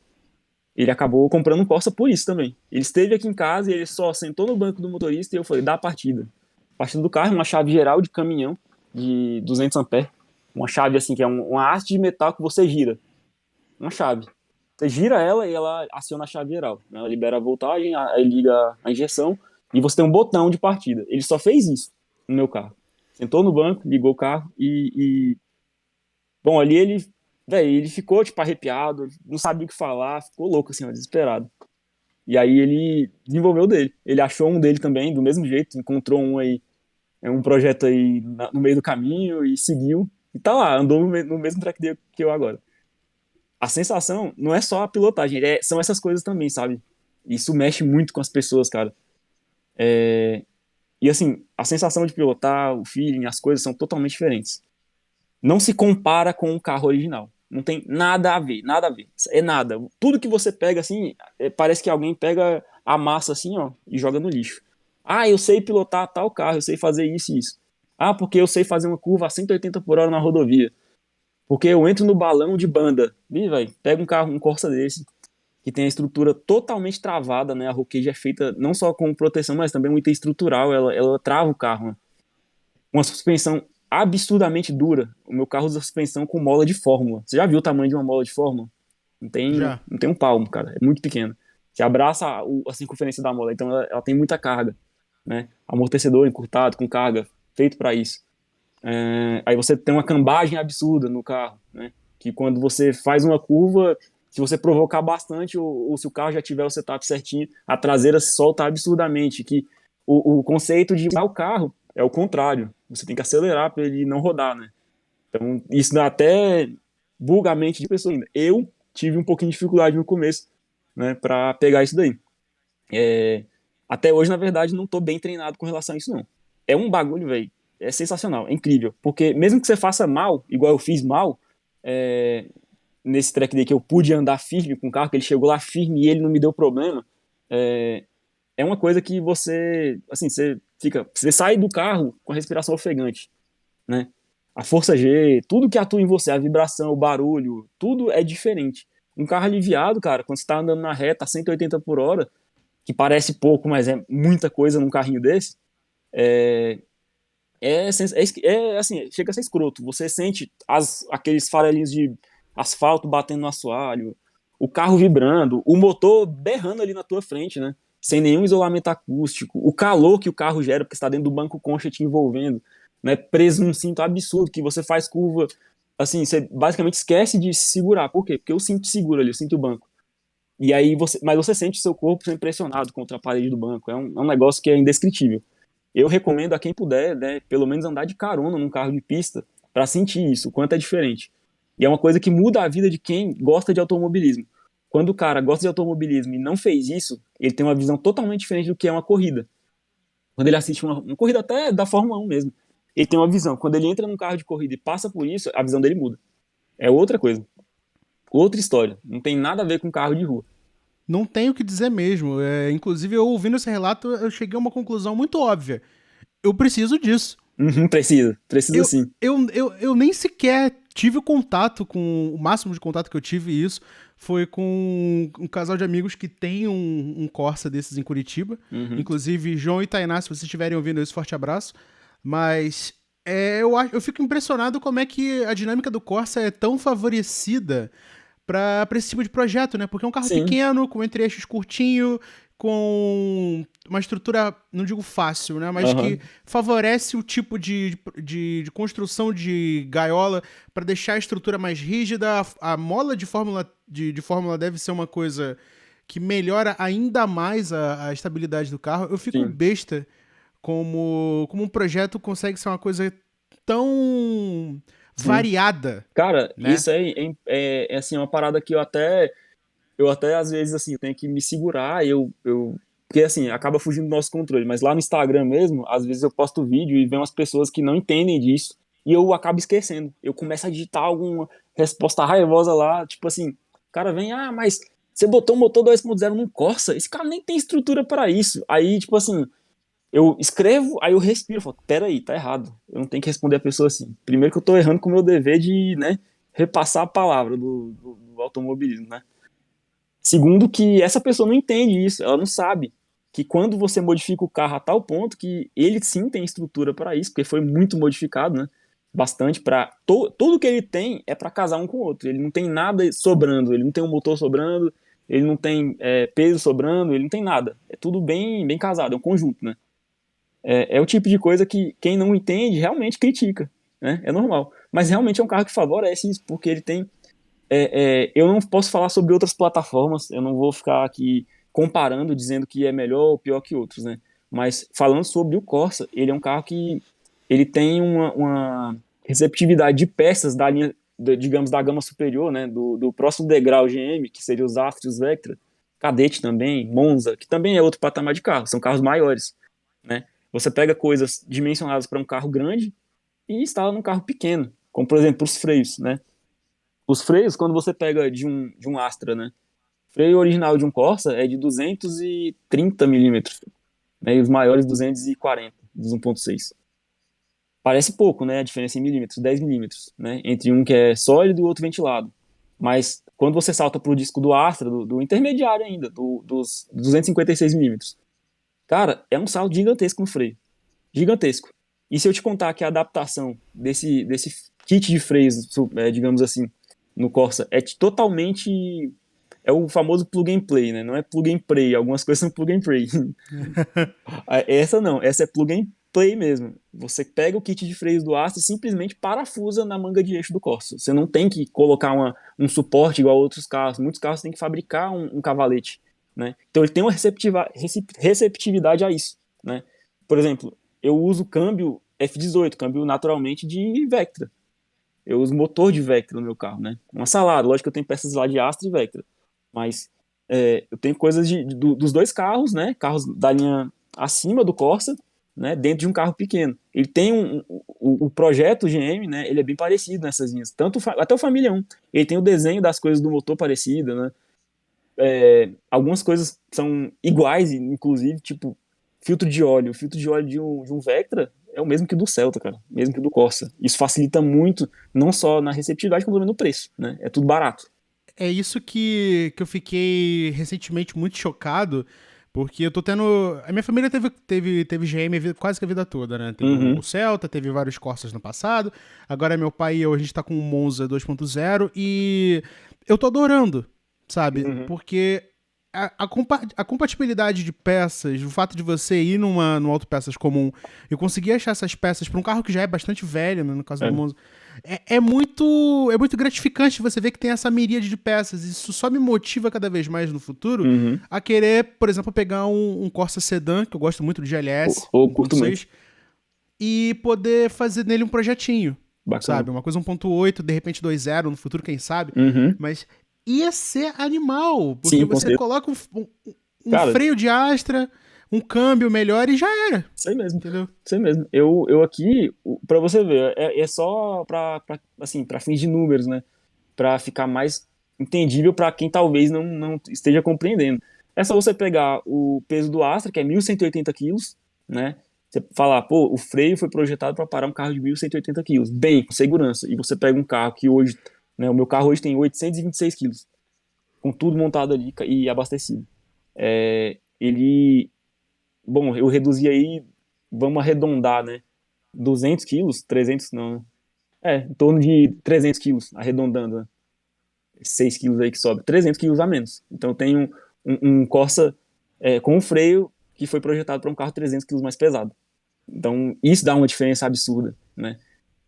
Speaker 2: Ele acabou comprando um Corsa por isso também. Ele esteve aqui em casa e ele só sentou no banco do motorista e eu falei, dá a partida. A partida do carro, uma chave geral de caminhão de 200 amperes. Uma chave assim, que é uma haste de metal que você gira. Uma chave. Você gira ela e ela aciona a chave geral. Ela libera a voltagem, aí liga a injeção e você tem um botão de partida. Ele só fez isso no meu carro. Sentou no banco, ligou o carro bom, ali ele ficou, tipo, arrepiado, não sabia o que falar, ficou louco, assim, ó, desesperado. E aí ele desenvolveu o dele. Ele achou um dele também, do mesmo jeito, encontrou um aí, um projeto aí no meio do caminho e seguiu. E tá lá, andou no mesmo track que eu agora. A sensação não é só a pilotagem, são essas coisas também, sabe? Isso mexe muito com as pessoas, cara. E assim, a sensação de pilotar, o feeling, as coisas são totalmente diferentes. Não se compara com o carro original. Não tem nada a ver, nada a ver. É nada. Tudo que você pega assim, parece que alguém pega a massa assim, ó, e joga no lixo. Ah, eu sei pilotar tal carro, eu sei fazer isso e isso. Ah, porque eu sei fazer uma curva a 180 por hora na rodovia. Porque eu entro no balão de banda. Ih, velho, pega um carro, um Corsa desse, que tem a estrutura totalmente travada, né? A roqueja é feita não só com proteção, mas também muito estrutural. Ela trava o carro, né? Uma suspensão absurdamente dura. O meu carro usa suspensão com mola de fórmula. Você já viu o tamanho de uma mola de fórmula?
Speaker 1: Já.
Speaker 2: Não tem um palmo, cara. É muito pequeno. Você abraça a circunferência da mola, então ela tem muita carga, né? Amortecedor encurtado com carga, feito para isso. Aí você tem uma cambagem absurda no carro, né? Que quando você faz uma curva, se você provocar bastante ou se o carro já tiver o setup certinho, a traseira se solta absurdamente. Que o conceito de usar o carro é o contrário. Você tem que acelerar para ele não rodar, né? Então isso dá até buga a mente de pessoa ainda. Eu tive um pouquinho de dificuldade no começo, né, para pegar isso daí. Até hoje, na verdade, não tô bem treinado com relação a isso, não. É um bagulho, velho, é sensacional, é incrível, porque mesmo que você faça mal, igual eu fiz mal, nesse track day que eu pude andar firme com o carro, que ele chegou lá firme e ele não me deu problema, é uma coisa que você, assim, você sai do carro com a respiração ofegante, né? A força G, tudo que atua em você, a vibração, o barulho, tudo é diferente. Um carro aliviado, cara, quando você tá andando na reta a 180 por hora, que parece pouco, mas é muita coisa num carrinho desse, assim, chega a ser escroto. Você sente aqueles farelinhos de asfalto batendo no assoalho, o carro vibrando, o motor berrando ali na tua frente, né? Sem nenhum isolamento acústico, o calor que o carro gera, porque está dentro do banco concha te envolvendo, né? Preso num cinto absurdo, que você faz curva, assim, você basicamente esquece de se segurar. Por quê? Porque o cinto segura ali, eu sinto o banco. E aí mas você sente seu corpo sendo pressionado contra a parede do banco. É um negócio que é indescritível. Eu recomendo a quem puder, né, pelo menos andar de carona num carro de pista para sentir isso, o quanto é diferente. E é uma coisa que muda a vida de quem gosta de automobilismo. Quando o cara gosta de automobilismo e não fez isso, ele tem uma visão totalmente diferente do que é uma corrida. Quando ele assiste uma corrida até da Fórmula 1 mesmo, ele tem uma visão. Quando ele entra num carro de corrida e passa por isso, a visão dele muda. É outra coisa. Outra história. Não tem nada a ver com carro de rua.
Speaker 1: Não tenho o que dizer mesmo. Inclusive, eu ouvindo esse relato, eu cheguei a uma conclusão muito óbvia. Eu preciso disso.
Speaker 2: Uhum, precisa
Speaker 1: Eu,
Speaker 2: sim.
Speaker 1: eu nem sequer tive contato com. O máximo de contato que eu tive isso foi com um casal de amigos que tem um Corsa desses em Curitiba.
Speaker 2: Uhum.
Speaker 1: Inclusive, João e Tainá, se vocês estiverem ouvindo isso, forte abraço. Mas eu fico impressionado como é que a dinâmica do Corsa é tão favorecida para esse tipo de projeto, né? Porque é um carro
Speaker 2: Sim,
Speaker 1: pequeno, com entre-eixos curtinho, com uma estrutura, não digo fácil, né? Mas que
Speaker 2: uhum.
Speaker 1: favorece o tipo de construção de gaiola para deixar a estrutura mais rígida. A mola de fórmula deve ser uma coisa que melhora ainda mais a estabilidade do carro. Eu fico
Speaker 2: Sim.
Speaker 1: besta como um projeto consegue ser uma coisa tão
Speaker 2: Sim.
Speaker 1: variada,
Speaker 2: Cara,
Speaker 1: né?
Speaker 2: isso aí assim, uma parada que eu até às vezes assim, eu tenho que me segurar, porque assim, acaba fugindo do nosso controle, mas lá no Instagram mesmo, às vezes eu posto vídeo e vem umas pessoas que não entendem disso, e eu acabo esquecendo. Eu começo a digitar alguma resposta raivosa lá, tipo assim, o cara vem, mas você botou um motor 2.0 num Corsa? Esse cara nem tem estrutura para isso. Aí, tipo assim, eu escrevo, aí eu respiro, falo, peraí, tá errado. Eu não tenho que responder a pessoa assim. Primeiro que eu tô errando com o meu dever de, né, repassar a palavra do automobilismo, né? Segundo que essa pessoa não entende isso, ela não sabe que quando você modifica o carro a tal ponto que ele sim tem estrutura para isso, porque foi muito modificado, né? Bastante para tudo que ele tem é para casar um com o outro. Ele não tem nada sobrando, ele não tem um motor sobrando, ele não tem peso sobrando, ele não tem nada. É tudo bem bem casado, é um conjunto, né? É o tipo de coisa que quem não entende realmente critica, né? É normal. Mas realmente é um carro que favorece isso, porque ele tem. Eu não posso falar sobre outras plataformas, eu não vou ficar aqui comparando, dizendo que é melhor ou pior que outros, né? Mas falando sobre o Corsa, ele é um carro que ele tem uma receptividade de peças da linha, digamos, da gama superior, né? Do próximo degrau GM, que seria os Astra e os Vectra, Cadete também, Monza, que também é outro patamar de carro, são carros maiores, né? Você pega coisas dimensionadas para um carro grande e instala num carro pequeno, como por exemplo os freios, né? Os freios, quando você pega de um Astra, né? O freio original de um Corsa é de 230 milímetros, né? E os maiores 240, dos 1.6. Parece pouco, né? A diferença em milímetros, 10 milímetros, né? Entre um que é sólido e o outro ventilado. Mas quando você salta para o disco do Astra, do intermediário ainda, dos 256 milímetros, cara, é um salto gigantesco no freio. Gigantesco. E se eu te contar que a adaptação desse kit de freios, digamos assim, no Corsa, totalmente. É o famoso plug and play, né? Não é plug and play. Algumas coisas são plug and play. Essa não, essa é plug and play mesmo. Você pega o kit de freios do Astra e simplesmente parafusa na manga de eixo do Corsa. Você não tem que colocar um suporte igual a outros carros. Muitos carros têm que fabricar um cavalete, né? Então ele tem uma receptividade a isso, né? Por exemplo, eu uso câmbio F18, câmbio naturalmente de Vectra. eu uso motor de Vectra no meu carro, né? Uma salada, lógico que eu tenho peças lá de Astra e Vectra, mas eu tenho coisas dos dois carros, né? Carros da linha acima do Corsa, né? Dentro de um carro pequeno. Ele tem o projeto GM, né? Ele é bem parecido nessas linhas, até o Família 1. Ele tem o desenho das coisas do motor parecido, né? Algumas coisas são iguais, inclusive, tipo filtro de óleo. O filtro de óleo de um Vectra é o mesmo que do Celta, cara, mesmo que do Corsa. Isso facilita muito, não só na receptividade, como também no preço, né? É tudo barato.
Speaker 1: É isso que eu fiquei recentemente muito chocado, porque eu tô tendo. A minha família teve GM quase que a vida toda, né? Teve o
Speaker 2: Uhum.
Speaker 1: Celta, teve vários Corsas no passado. Agora meu pai e eu, a gente tá com o Monza 2.0 e eu tô adorando, sabe?
Speaker 2: Uhum.
Speaker 1: Porque a compatibilidade de peças, o fato de você ir no autopeças comum e conseguir achar essas peças para um carro que já é bastante velho, né, no caso do
Speaker 2: É.
Speaker 1: Monza, é muito gratificante você ver que tem essa miríade de peças. Isso só me motiva cada vez mais no futuro
Speaker 2: Uhum.
Speaker 1: a querer, por exemplo, pegar um Corsa Sedan, que eu gosto muito do GLS
Speaker 2: Ou curto muito.
Speaker 1: 1.6, e poder fazer nele um projetinho,
Speaker 2: Bacana.
Speaker 1: sabe? Uma coisa 1.8, de repente 2.0 no futuro, quem sabe.
Speaker 2: Uhum.
Speaker 1: Mas ia ser animal, porque
Speaker 2: Sim, com
Speaker 1: você
Speaker 2: certeza.
Speaker 1: coloca um
Speaker 2: Cara,
Speaker 1: freio de Astra, um câmbio melhor e já era,
Speaker 2: isso aí mesmo.
Speaker 1: entendeu?
Speaker 2: Isso aí mesmo. Eu aqui, pra você ver, é só assim, pra fins de números, né? Pra ficar mais entendível pra quem talvez não esteja compreendendo. É só você pegar o peso do Astra, que é 1.180 quilos, né? Você falar, pô, o freio foi projetado para parar um carro de 1.180 quilos, bem, com segurança. E você pega um carro que hoje, né? O meu carro hoje tem 826 quilos, com tudo montado ali e abastecido. Ele, bom, eu reduzi aí, vamos arredondar, né? 200 quilos, 300 não, né? Em torno de 300 quilos, arredondando, né? 6 quilos aí que sobe, 300 quilos a menos. Então tem um Corsa com um freio que foi projetado para um carro 300 quilos mais pesado. Então isso dá uma diferença absurda, né?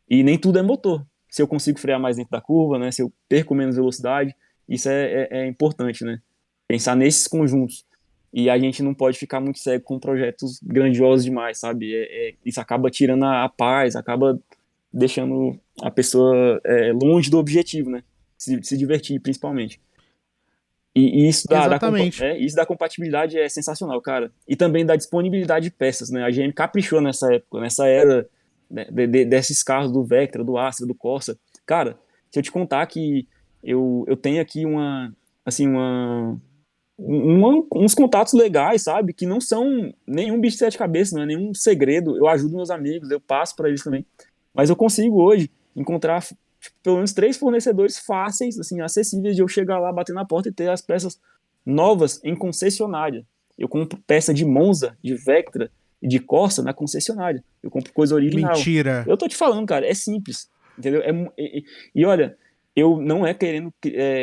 Speaker 2: E nem tudo é motor. Se eu consigo frear mais dentro da curva, né? Se eu perco menos velocidade, isso é importante, né? Pensar nesses conjuntos. E a gente não pode ficar muito cego com projetos grandiosos demais, sabe? Isso acaba tirando a paz, acaba deixando a pessoa longe do objetivo, né? Se divertir, principalmente. E isso
Speaker 1: Exatamente.
Speaker 2: isso da compatibilidade é sensacional, cara. E também da disponibilidade de peças, né? A GM caprichou nessa época, nessa era, né, desses carros do Vectra, do Astra, do Corsa. Cara, se eu te contar que eu tenho aqui assim, uns contatos legais, sabe? Que não são nenhum bicho de sete cabeças, não é nenhum segredo. Eu ajudo meus amigos, eu passo para eles também. Mas eu consigo hoje encontrar tipo, pelo menos 3 fornecedores fáceis, assim, acessíveis de eu chegar lá, bater na porta e ter as peças novas em concessionária. Eu compro peça de Monza, de Vectra e de Corsa na concessionária. Eu compro coisa original.
Speaker 1: Mentira.
Speaker 2: Eu tô te falando, cara, é simples, entendeu? E olha, eu não querendo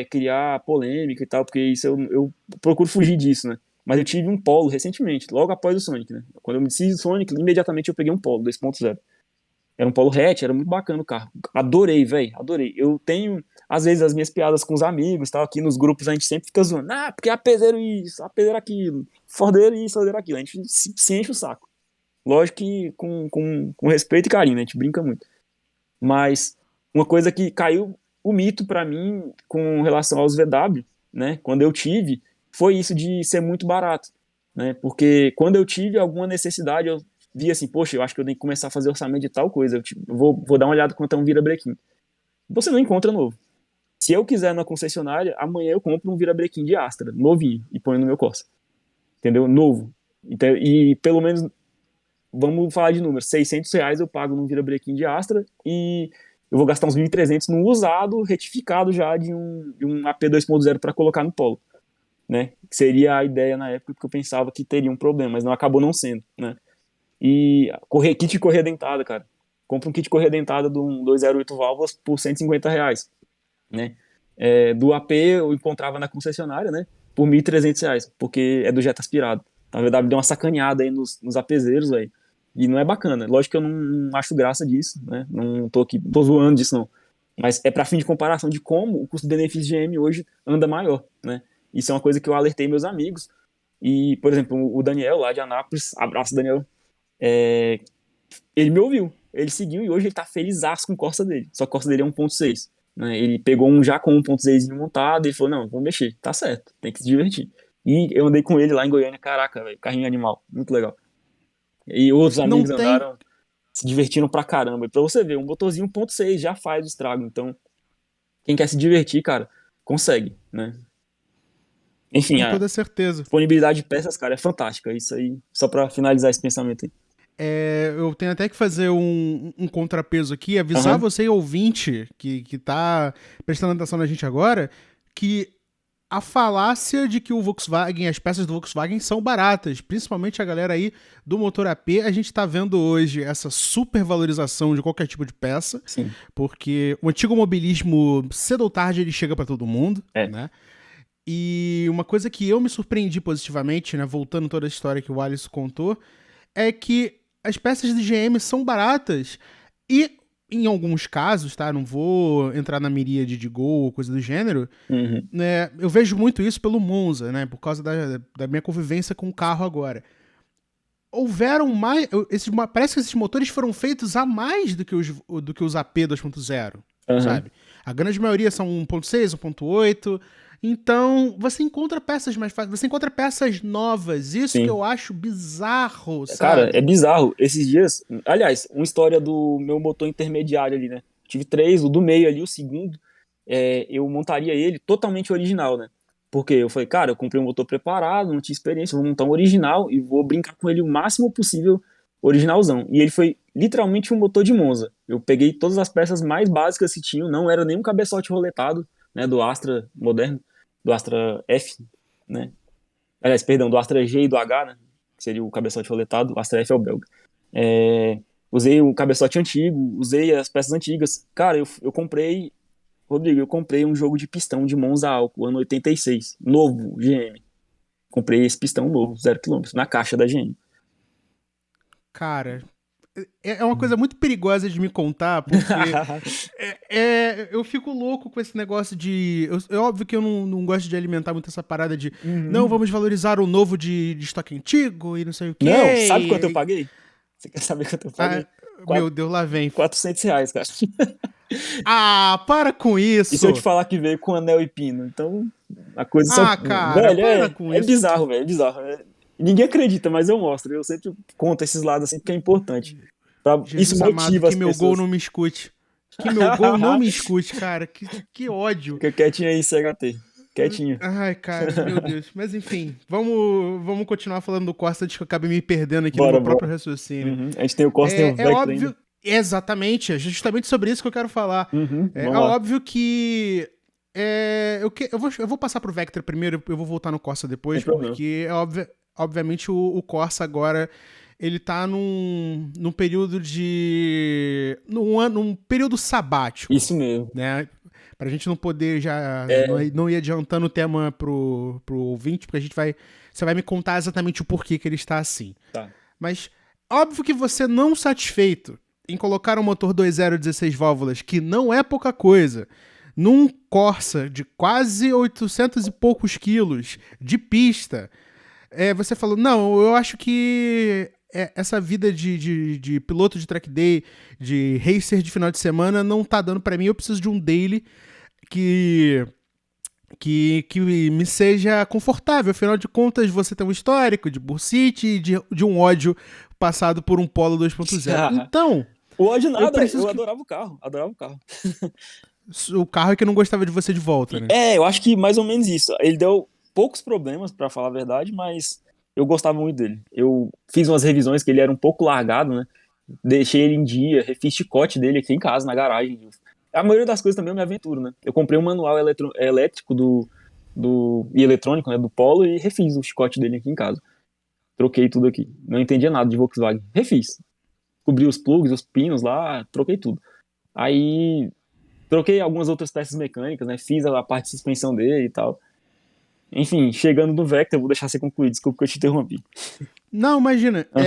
Speaker 2: criar polêmica e tal, porque isso eu procuro fugir disso, né? Mas eu tive um Polo recentemente, logo após o Sonic, né? Quando eu me decidi do Sonic, imediatamente eu peguei um Polo 2.0. Era um Polo hatch, era muito bacana o carro. Adorei, velho, adorei. Eu tenho, às vezes, as minhas piadas com os amigos, tal, aqui nos grupos a gente sempre fica zoando. Ah, porque apezeiro isso, apezeiro aquilo, fordeiro isso, fordeiro aquilo. A gente se enche o saco. Lógico que com respeito e carinho, né? A gente brinca muito. Mas uma coisa que caiu o mito para mim com relação aos VW, né? Quando eu tive, foi isso de ser muito barato, né? Porque quando eu tive alguma necessidade, eu vi assim, poxa, eu acho que eu tenho que começar a fazer orçamento de tal coisa. Vou dar uma olhada quanto é um virabrequim. Você não encontra novo. Se eu quiser na concessionária, amanhã eu compro um virabrequim de Astra, novinho, e ponho no meu Corsa. Entendeu? Novo. Então, e pelo menos, vamos falar de números, R$ 600 eu pago num virabrequim de Astra e eu vou gastar uns 1.300 num usado, retificado já de um AP 2.0 para colocar no Polo, né? Que seria a ideia na época, porque eu pensava que teria um problema, mas não acabou não sendo, né? E kit de correia dentada, cara. Compra um kit de correia dentada de um 208 válvulas por R$ 150, né? Do AP eu encontrava na concessionária, né? Por R$ 1.300, porque é do jet aspirado. Na verdade, deu uma sacaneada aí nos APzeiros, velho. E não é bacana. Lógico que eu não acho graça disso, né? Não tô aqui, tô zoando disso, não. Mas é para fim de comparação de como o custo-benefício de GM hoje anda maior, né? Isso é uma coisa que eu alertei meus amigos. E, por exemplo, o Daniel lá de Anápolis, abraço, Daniel, ele me ouviu. ele seguiu e hoje ele tá felizaço com o Corsa dele. Só que o Corsa dele é 1.6, né? Ele pegou um já com 1.6 montado e falou, não, vamos mexer, tá certo, tem que se divertir. E eu andei com ele lá em Goiânia, caraca, velho, carrinho animal, muito legal. E outros
Speaker 1: Não
Speaker 2: amigos
Speaker 1: tem.
Speaker 2: andaram se divertindo pra caramba. E pra você ver, um motorzinho 1.6 já faz o estrago. Então, quem quer se divertir, cara, consegue, né? Enfim,
Speaker 1: Com
Speaker 2: a
Speaker 1: toda certeza.
Speaker 2: disponibilidade de peças, cara, é fantástica. Isso aí, só pra finalizar esse pensamento aí.
Speaker 1: Eu tenho até que fazer um contrapeso aqui, avisar
Speaker 2: Aham,
Speaker 1: você, ouvinte, que tá prestando atenção na gente agora, que a falácia de que o Volkswagen, as peças do Volkswagen são baratas, principalmente a galera aí do motor AP, a gente tá vendo hoje essa supervalorização de qualquer tipo de peça,
Speaker 2: sim.
Speaker 1: porque o antigo mobilismo, cedo ou tarde, ele chega pra todo mundo,
Speaker 2: É.
Speaker 1: né? E uma coisa que eu me surpreendi positivamente, né, voltando toda a história que o Alisson contou, é que as peças de GM são baratas e, em alguns casos, tá? Não vou entrar na miríade de Gol ou coisa do gênero,
Speaker 2: Uhum.
Speaker 1: né? Eu vejo muito isso pelo Monza, né? Por causa da minha convivência com o carro agora. Houveram mais. Parece que esses motores foram feitos a mais do que os AP 2.0,
Speaker 2: Aham.
Speaker 1: sabe? A grande maioria são 1.6, 1.8. Então, você encontra peças mais fáceis, você encontra peças novas. Isso que
Speaker 2: Sim.
Speaker 1: eu acho bizarro,
Speaker 2: Cara, é
Speaker 1: sabe?
Speaker 2: bizarro. Esses dias, aliás, uma história do meu motor intermediário ali, né? Tive três, o do meio ali, o segundo, eu montaria ele totalmente original, né? Porque eu falei, cara, eu comprei um motor preparado, não tinha experiência, vou montar um original e vou brincar com ele o máximo possível originalzão. E ele foi literalmente um motor de Monza. Eu peguei todas as peças mais básicas que tinham, não era nenhum cabeçote roletado, né, do Astra moderno, do Astra F, né? Aliás, perdão, do Astra G e do H, né? Que seria o cabeçote roletado, o Astra F é o belga. É, usei o cabeçote antigo, usei as peças antigas. Cara, eu comprei, Rodrigo, eu comprei um jogo de pistão de Monza álcool, ano 86, novo, GM. Comprei esse pistão novo, 0 km, na caixa da GM.
Speaker 1: Cara, é uma coisa muito perigosa de me contar, porque eu fico louco com esse negócio de. É óbvio que eu não gosto de alimentar muito essa parada de não,
Speaker 2: Uhum.
Speaker 1: vamos valorizar o novo de estoque antigo e não sei o
Speaker 2: Não, sabe quanto eu
Speaker 1: quê.
Speaker 2: paguei? Você quer saber quanto eu
Speaker 1: Ah,
Speaker 2: paguei?
Speaker 1: meu
Speaker 2: Quatro-
Speaker 1: Deus, lá vem.
Speaker 2: R$ 400, cara.
Speaker 1: Ah, para com
Speaker 2: E se eu te
Speaker 1: isso!
Speaker 2: falar que veio com anel e pino? Então, a coisa só.
Speaker 1: Ah, cara,
Speaker 2: Velho,
Speaker 1: para com
Speaker 2: é
Speaker 1: isso.
Speaker 2: bizarro, velho, é bizarro. Ninguém acredita, mas eu mostro. Eu sempre conto esses lados assim, porque é importante. Isso
Speaker 1: Jesus amado,
Speaker 2: motiva
Speaker 1: que
Speaker 2: as
Speaker 1: meu gol
Speaker 2: pessoas.
Speaker 1: não me escute. Que meu gol não me escute, cara. Que ódio.
Speaker 2: Fica quietinho aí, CHT. Quietinho.
Speaker 1: Ai, cara, meu Deus. Mas enfim, vamos continuar falando do Costa antes que eu acabe me perdendo aqui no
Speaker 2: Bora,
Speaker 1: meu
Speaker 2: bora.
Speaker 1: próprio raciocínio.
Speaker 2: Uhum. A gente tem o Corsa, tem o
Speaker 1: É
Speaker 2: Vectra ainda.
Speaker 1: óbvio. Exatamente, é justamente sobre isso que eu quero falar.
Speaker 2: Uhum.
Speaker 1: É
Speaker 2: Vamos lá.
Speaker 1: óbvio que. Eu vou passar pro Vectra primeiro, eu vou voltar no Corsa
Speaker 2: Sem
Speaker 1: depois,
Speaker 2: problema.
Speaker 1: porque obviamente o Corsa agora ele tá num período de. Num período sabático,
Speaker 2: Isso mesmo.
Speaker 1: né? Pra gente não poder já.
Speaker 2: É,
Speaker 1: Não ir adiantando o tema pro ouvinte, porque a gente vai. Você vai me contar exatamente o porquê que ele está assim.
Speaker 2: tá.
Speaker 1: Mas óbvio que você não satisfeito em colocar um motor 2.0 16 válvulas, que não é pouca coisa, num Corsa de quase 800 e poucos quilos de pista, você falou, não, eu acho que essa vida de piloto de track day, de racer de final de semana, não tá dando pra mim, eu preciso de um daily que que me seja confortável. Afinal de contas, você tem um histórico de bursite e de um ódio passado por um Polo 2.0. Então,
Speaker 2: O ódio
Speaker 1: eu
Speaker 2: nada,
Speaker 1: preciso
Speaker 2: eu
Speaker 1: que.
Speaker 2: adorava o carro. Adorava o carro.
Speaker 1: O carro é que não gostava de você de volta, né?
Speaker 2: Eu acho que mais ou menos isso. Ele deu poucos problemas, pra falar a verdade, mas eu gostava muito dele. Eu fiz umas revisões que ele era um pouco largado, né? Deixei ele em dia, refiz chicote dele aqui em casa, na garagem. A maioria das coisas também eu me aventuro, né? Eu comprei um manual elétrico e eletrônico, né, do Polo e refiz o chicote dele aqui em casa. Troquei tudo aqui. Não entendia nada de Volkswagen. Refiz. Cobri os plugs, os pinos lá, troquei tudo. Aí troquei algumas outras peças mecânicas, né? Fiz a parte de suspensão dele e tal. Enfim, chegando no Vectra, eu vou deixar você concluir. Desculpa que eu te interrompi.
Speaker 1: Não, imagina.
Speaker 2: Aham.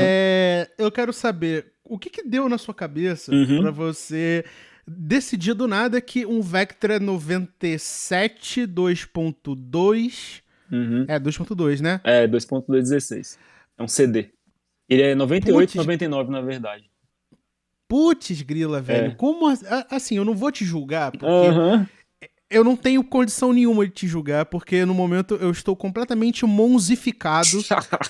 Speaker 1: Eu quero saber o que deu na sua cabeça pra
Speaker 2: Uhum.
Speaker 1: você decidir do nada que um Vectra 97 2.2.
Speaker 2: Uhum.
Speaker 1: 2.2, né?
Speaker 2: É, 2.216. É um CD. Ele é 98,
Speaker 1: Putz,
Speaker 2: 99, na verdade.
Speaker 1: Putz, grila, velho.
Speaker 2: É.
Speaker 1: Como assim, eu não vou te julgar, porque
Speaker 2: Aham.
Speaker 1: eu não tenho condição nenhuma de te julgar, porque no momento eu estou completamente monzificado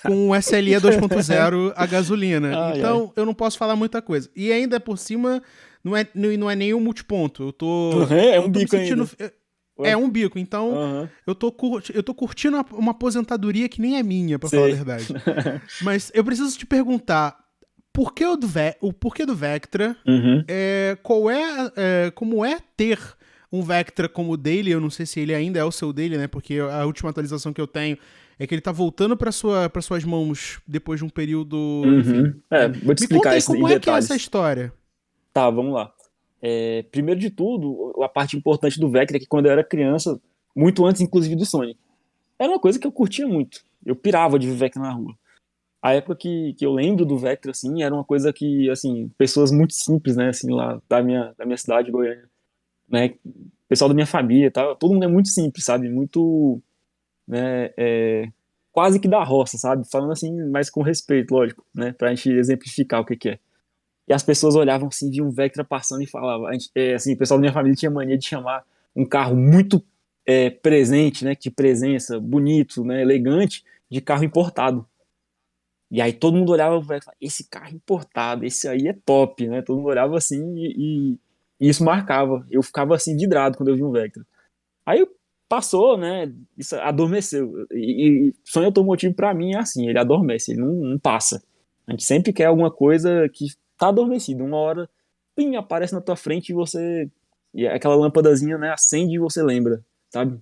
Speaker 1: com o SLE 2.0 a gasolina.
Speaker 2: Ai, ai.
Speaker 1: Então eu não posso falar muita coisa. E ainda por cima, não é nenhum multiponto. Eu tô,
Speaker 2: É
Speaker 1: eu
Speaker 2: um
Speaker 1: tô me
Speaker 2: bico
Speaker 1: sentindo.
Speaker 2: ainda.
Speaker 1: É
Speaker 2: Ué?
Speaker 1: um bico, então
Speaker 2: Aham.
Speaker 1: eu tô curtindo uma aposentadoria que nem é minha, pra falar a
Speaker 2: Sei.
Speaker 1: verdade. Mas eu preciso te perguntar, o porquê do Vectra?
Speaker 2: Uhum.
Speaker 1: Como é ter um Vectra como o dele? Eu não sei se ele ainda é o seu dele, né? Porque a última atualização que eu tenho é que ele tá voltando para suas mãos depois de um período, enfim,
Speaker 2: Uhum. É,
Speaker 1: né?
Speaker 2: vou te
Speaker 1: Me conta
Speaker 2: explicar
Speaker 1: aí
Speaker 2: isso em
Speaker 1: como é que é essa
Speaker 2: detalhes.
Speaker 1: história.
Speaker 2: Tá, vamos lá. Primeiro de tudo, a parte importante do Vectra é que quando eu era criança, muito antes inclusive do Sonic, era uma coisa que eu curtia muito. Eu pirava de ver Vectra na rua. A época que eu lembro do Vectra, assim, era uma coisa que, assim, pessoas muito simples, né, assim, lá da minha cidade, Goiânia, né, pessoal da minha família e tal, todo mundo é muito simples, sabe, muito, né, quase que da roça, sabe, falando assim, mas com respeito, lógico, né, pra gente exemplificar o que que é. E as pessoas olhavam assim, viam um Vectra passando e falavam, assim, o pessoal da minha família tinha mania de chamar um carro muito presente, né, de presença, bonito, né, elegante, de carro importado. E aí todo mundo olhava pro Vectra e falava, esse carro importado, esse aí é top, né? Todo mundo olhava assim e isso marcava. Eu ficava assim vidrado quando eu vi um Vectra. Aí passou, né? Isso adormeceu. E sonho automotivo pra mim é assim, ele adormece, ele não passa. A gente sempre quer alguma coisa que tá adormecida. Uma hora, pim, aparece na tua frente e você. E aquela lâmpadazinha, né? Acende e você lembra, sabe?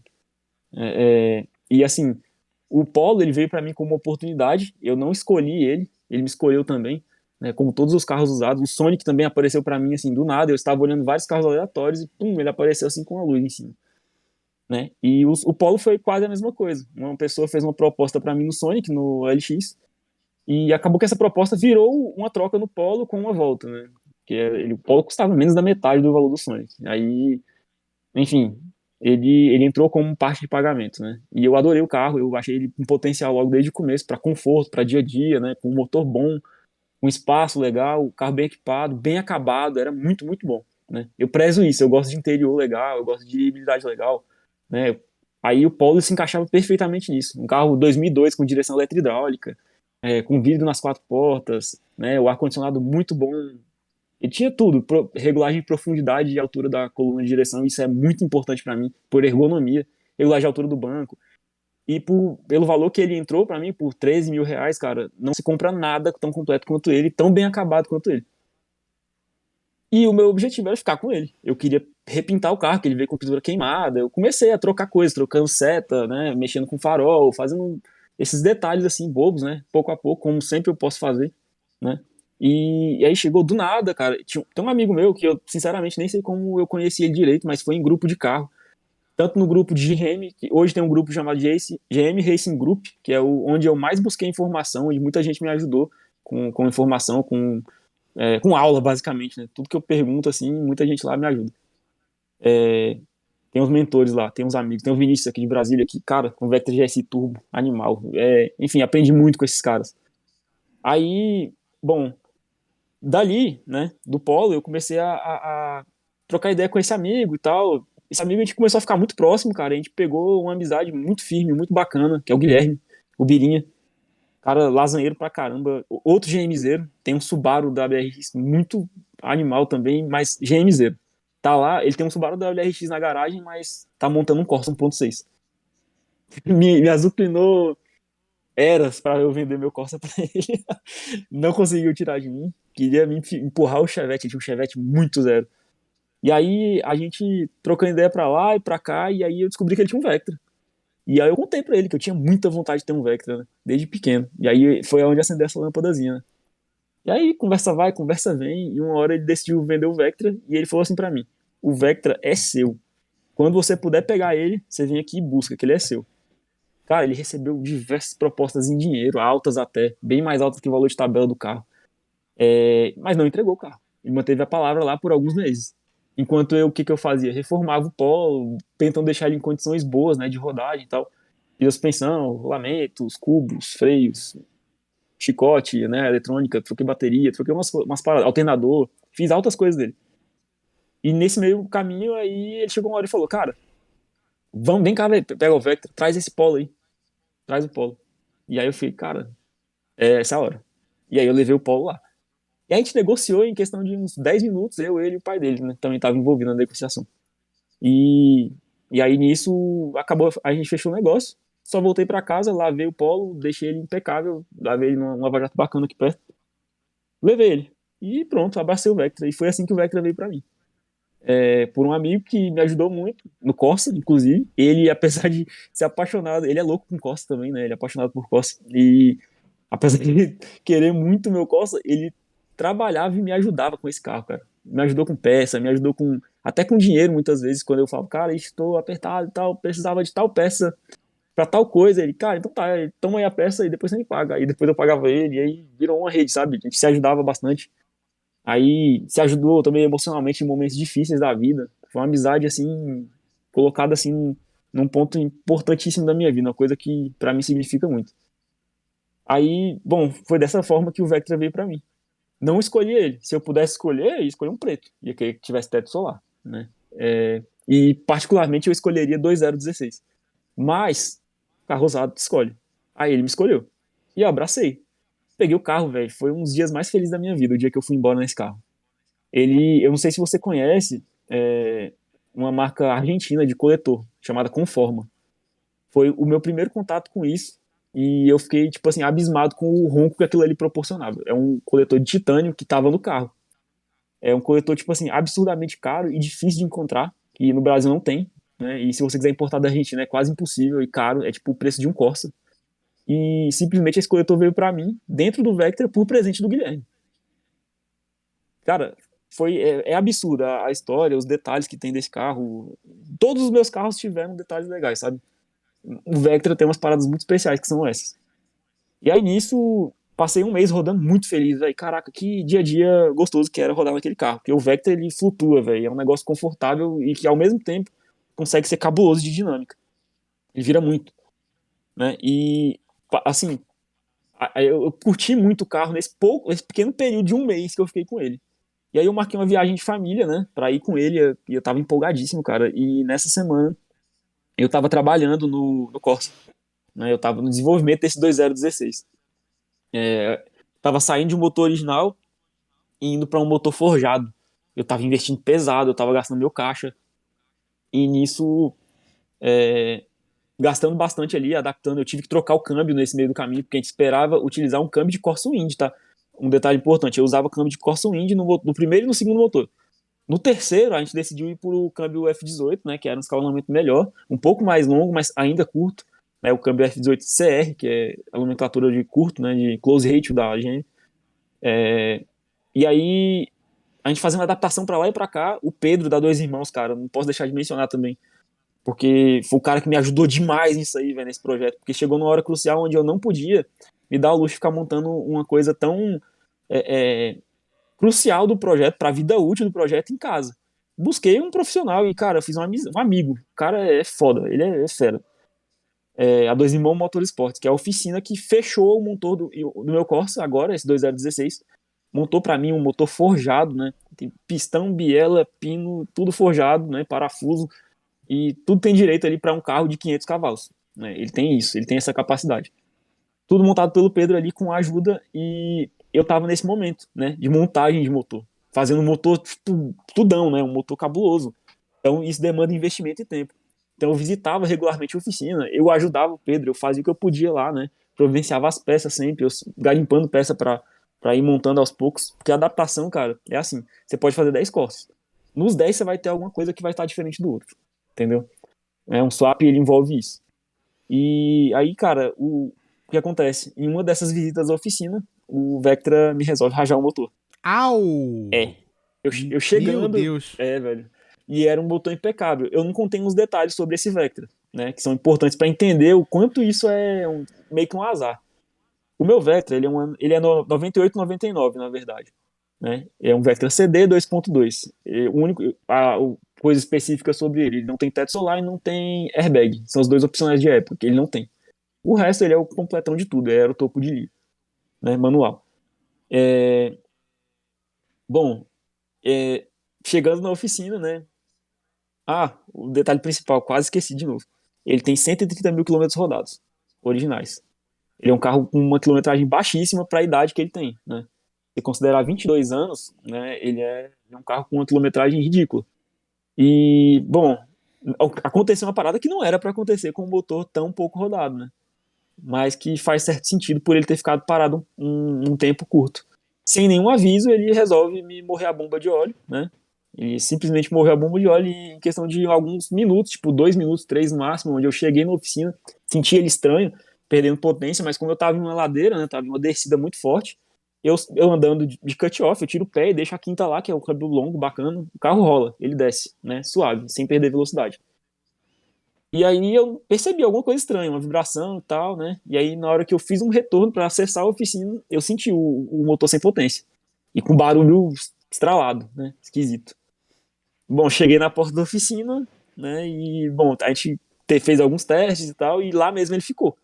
Speaker 2: E assim, o Polo ele veio para mim como uma oportunidade. Eu não escolhi ele, ele me escolheu também, né? Como todos os carros usados. O Sonic também apareceu para mim assim do nada. Eu estava olhando vários carros aleatórios e pum, ele apareceu assim com a luz em cima, né? E o Polo foi quase a mesma coisa. Uma pessoa fez uma proposta para mim no Sonic, no LX, e acabou que essa proposta virou uma troca no Polo com uma volta, né? O Polo custava menos da metade do valor do Sonic. Aí, enfim, ele entrou como parte de pagamento, né? E eu adorei o carro, eu achei ele um potencial logo desde o começo para conforto, para dia a dia, né? Com um motor bom, um espaço legal, o carro bem equipado, bem acabado, era muito, muito bom, né? Eu prezo isso, eu gosto de interior legal, eu gosto de habilidade legal, né? Aí o Polo se encaixava perfeitamente nisso. Um carro 2002 com direção eletro-hidráulica, com vidro nas quatro portas, né? O ar-condicionado muito bom. Ele tinha tudo, regulagem de profundidade e altura da coluna de direção, isso é muito importante para mim, por ergonomia, regulagem de altura do banco. E pelo valor que ele entrou para mim, por 13 mil reais, cara, não se compra nada tão completo quanto ele, tão bem acabado quanto ele. E o meu objetivo era ficar com ele. Eu queria repintar o carro, que ele veio com pintura queimada. Eu comecei a trocar coisas, trocando seta, né, mexendo com farol, fazendo esses detalhes assim bobos, né, pouco a pouco, como sempre eu posso fazer, né. E aí chegou do nada, cara. Tem um amigo meu que eu sinceramente nem sei como eu conheci ele direito, mas foi em grupo de carro, tanto no grupo de GM, que hoje tem um grupo chamado GM Racing Group, que é onde eu mais busquei informação, onde muita gente me ajudou com informação, com aula, basicamente, né? Tudo que eu pergunto, assim, muita gente lá me ajuda. Tem uns mentores lá, tem uns amigos, tem o Vinícius aqui de Brasília, que, cara, com Vectra GSI Turbo, animal. Enfim, aprendi muito com esses caras. Aí, bom, dali, né, do Polo, eu comecei a trocar ideia com esse amigo e tal. Esse amigo a gente começou a ficar muito próximo, cara. A gente pegou uma amizade muito firme, muito bacana, que é o Guilherme, o Birinha. Cara, lasanheiro pra caramba. Outro GMZero. Tem um Subaru WRX muito animal também, mas GMZero. Tá lá, ele tem um Subaru WRX na garagem, mas tá montando um Corsa 1.6. Me azucrinou eras pra eu vender meu Corsa pra ele. Não conseguiu tirar de mim. Queria me empurrar o Chevette. Ele tinha um Chevette muito zero. E aí a gente trocando ideia pra lá e pra cá, e aí eu descobri que ele tinha um Vectra. E aí eu contei pra ele que eu tinha muita vontade de ter um Vectra, né? Desde pequeno. E aí foi onde acendeu essa lâmpadazinha, né? E aí conversa vai, conversa vem, e uma hora ele decidiu vender o Vectra, e ele falou assim pra mim: o Vectra é seu. Quando você puder pegar ele, você vem aqui e busca, que ele é seu. Cara, ele recebeu diversas propostas em dinheiro, altas até, bem mais altas que o valor de tabela do carro. Mas não entregou o carro. Ele manteve a palavra lá por alguns meses. Enquanto eu, o que eu fazia? Reformava o Polo, tentando deixar ele em condições boas, né, de rodagem e tal. Fiz a suspensão, rolamentos, cubos, freios, chicote, né, eletrônica, troquei bateria, troquei umas paradas, alternador, fiz altas coisas dele. E nesse meio caminho, aí ele chegou uma hora e falou, cara, vamos, vem cá, velho, pega o Vectra, traz esse polo aí, traz o polo. E aí eu falei, cara, é essa hora. E aí eu levei o polo lá. E a gente negociou em questão de uns 10 minutos, eu, ele e o pai dele, né? Também estava envolvido na negociação. E, e aí nisso, acabou, a gente fechou o negócio. Só voltei para casa, lavei o polo, deixei ele impecável, lavei ele num lava-jato bacana aqui perto. Levei ele. E pronto, abracei o Vectra. E foi assim que o Vectra veio para mim. Por um amigo que me ajudou muito, no Corsa, inclusive. Ele, apesar de ser apaixonado, ele é louco com Corsa também, né? Ele é apaixonado por Corsa. E apesar de ele querer muito o meu Corsa, ele trabalhava e me ajudava com esse carro, cara. Me ajudou com peça, me ajudou com até com dinheiro muitas vezes, quando eu falo, cara, estou apertado e tal, precisava de tal peça pra tal coisa. Ele, cara, então tá, toma aí a peça e depois você me paga. Aí depois eu pagava ele, e aí virou uma rede, sabe? A gente se ajudava bastante. Aí se ajudou também emocionalmente em momentos difíceis da vida. Foi uma amizade, assim, colocada, assim, num ponto importantíssimo da minha vida, uma coisa que pra mim significa muito. Aí, bom, foi dessa forma que o Vectra veio pra mim. Não escolhi ele. Se eu pudesse escolher, eu ia escolher um preto. Ia querer que tivesse teto solar, né? E particularmente eu escolheria 2016. Mas, carro usado escolhe. Aí ele me escolheu. E eu abracei. Peguei o carro, velho. Foi um dos dias mais felizes da minha vida, o dia que eu fui embora nesse carro. Eu não sei se você conhece, uma marca argentina de coletor, chamada Conforma. Foi o meu primeiro contato com isso. E eu fiquei, tipo assim, abismado com o ronco que aquilo ali proporcionava. É um coletor de titânio que tava no carro. É um coletor, tipo assim, absurdamente caro e difícil de encontrar, que no Brasil não tem, né? E se você quiser importar da Argentina é quase impossível e caro, é tipo o preço de um Corsa. E simplesmente esse coletor veio para mim, dentro do Vectra, por presente do Guilherme. Cara, é absurda a história, os detalhes que tem desse carro. Todos os meus carros tiveram detalhes legais, sabe? O Vectra tem umas paradas muito especiais que são essas. E aí nisso, passei um mês rodando muito feliz, velho. Caraca, que dia a dia gostoso que era rodar naquele carro. Porque o Vectra ele flutua, velho. É um negócio confortável e que ao mesmo tempo consegue ser cabuloso de dinâmica. Ele vira muito, né? E assim, eu curti muito o carro nesse pequeno período de um mês que eu fiquei com ele. E aí eu marquei uma viagem de família, né, pra ir com ele, e eu tava empolgadíssimo, cara. E nessa semana eu tava trabalhando no Corsa, né? Eu tava no desenvolvimento desse 2016. Tava saindo de um motor original e indo pra um motor forjado. Eu tava investindo pesado, eu tava gastando meu caixa. E nisso, gastando bastante ali, adaptando. Eu tive que trocar o câmbio nesse meio do caminho, porque a gente esperava utilizar um câmbio de Corsa Wind, tá? Um detalhe importante, eu usava câmbio de Corsa Wind no primeiro e no segundo motor. No terceiro, a gente decidiu ir pro câmbio F18, né, que era um escalonamento melhor, um pouco mais longo, mas ainda curto, né, o câmbio F18 CR, que é a nomenclatura de curto, né, de close ratio da GM. E aí, a gente fazendo adaptação para lá e para cá, o Pedro da Dois Irmãos, cara, não posso deixar de mencionar também, porque foi o cara que me ajudou demais nisso aí, velho, nesse projeto, porque chegou numa hora crucial onde eu não podia me dar o luxo de ficar montando uma coisa tão crucial do projeto, para a vida útil do projeto em casa. Busquei um profissional e, cara, eu fiz um amigo. O cara é foda, ele é fera. A Dois Irmãos Motorsports, que é a oficina que fechou o motor do meu Corsa agora, esse 2016. Montou para mim um motor forjado, né? Tem pistão, biela, pino, tudo forjado, né? Parafuso. E tudo tem direito ali para um carro de 500 cavalos. Né? Ele tem isso, ele tem essa capacidade. Tudo montado pelo Pedro ali com ajuda e eu tava nesse momento, né, de montagem de motor, fazendo um motor tudão, né, um motor cabuloso. Então isso demanda investimento e tempo. Então eu visitava regularmente a oficina, eu ajudava o Pedro, eu fazia o que eu podia lá, né, providenciava as peças sempre, eu garimpando peça para ir montando aos poucos, porque a adaptação, cara, é assim, você pode fazer 10 cortes. Nos 10 você vai ter alguma coisa que vai estar diferente do outro, entendeu? Um swap ele envolve isso. E aí, cara, o que acontece? Em uma dessas visitas à oficina, o Vectra me resolve rajar o motor.
Speaker 1: Au!
Speaker 2: É. Eu
Speaker 1: Meu
Speaker 2: chegando.
Speaker 1: Deus.
Speaker 2: Velho. E era um motor impecável. Eu não contei uns detalhes sobre esse Vectra, né? Que são importantes para entender o quanto isso é meio que um azar. O meu Vectra, ele é 98, 99, na verdade. Né? É um Vectra CD 2.2. O único, coisa específica sobre ele não tem teto solar e não tem airbag. São os dois opcionais de época que ele não tem. O resto ele é o completão de tudo, era o topo de linha, né, manual. Bom, Chegando na oficina, né? O detalhe principal, quase esqueci de novo. Ele tem 130 mil quilômetros rodados, originais. Ele é um carro com uma quilometragem baixíssima para a idade que ele tem, né? Se considerar 22 anos, né, ele é um carro com uma quilometragem ridícula. E, bom, aconteceu uma parada que não era para acontecer com um motor tão pouco rodado, né? Mas que faz certo sentido por ele ter ficado parado um tempo curto. Sem nenhum aviso, ele resolve me morrer a bomba de óleo, né? Ele simplesmente morreu a bomba de óleo e, em questão de alguns minutos, tipo 2 minutos, 3 no máximo, onde eu cheguei na oficina, senti ele estranho, perdendo potência, mas como eu tava em uma ladeira, né, tava em uma descida muito forte, eu andando de cut-off, eu tiro o pé e deixo a quinta lá, que é o câmbio longo, bacana, o carro rola, ele desce, né, suave, sem perder velocidade. E aí eu percebi alguma coisa estranha, uma vibração e tal, né, e aí na hora que eu fiz um retorno para acessar a oficina, eu senti o motor sem potência, e com barulho estralado, né, esquisito. Bom, cheguei na porta da oficina, né, e, bom, a gente fez alguns testes e tal, e lá mesmo ele ficou.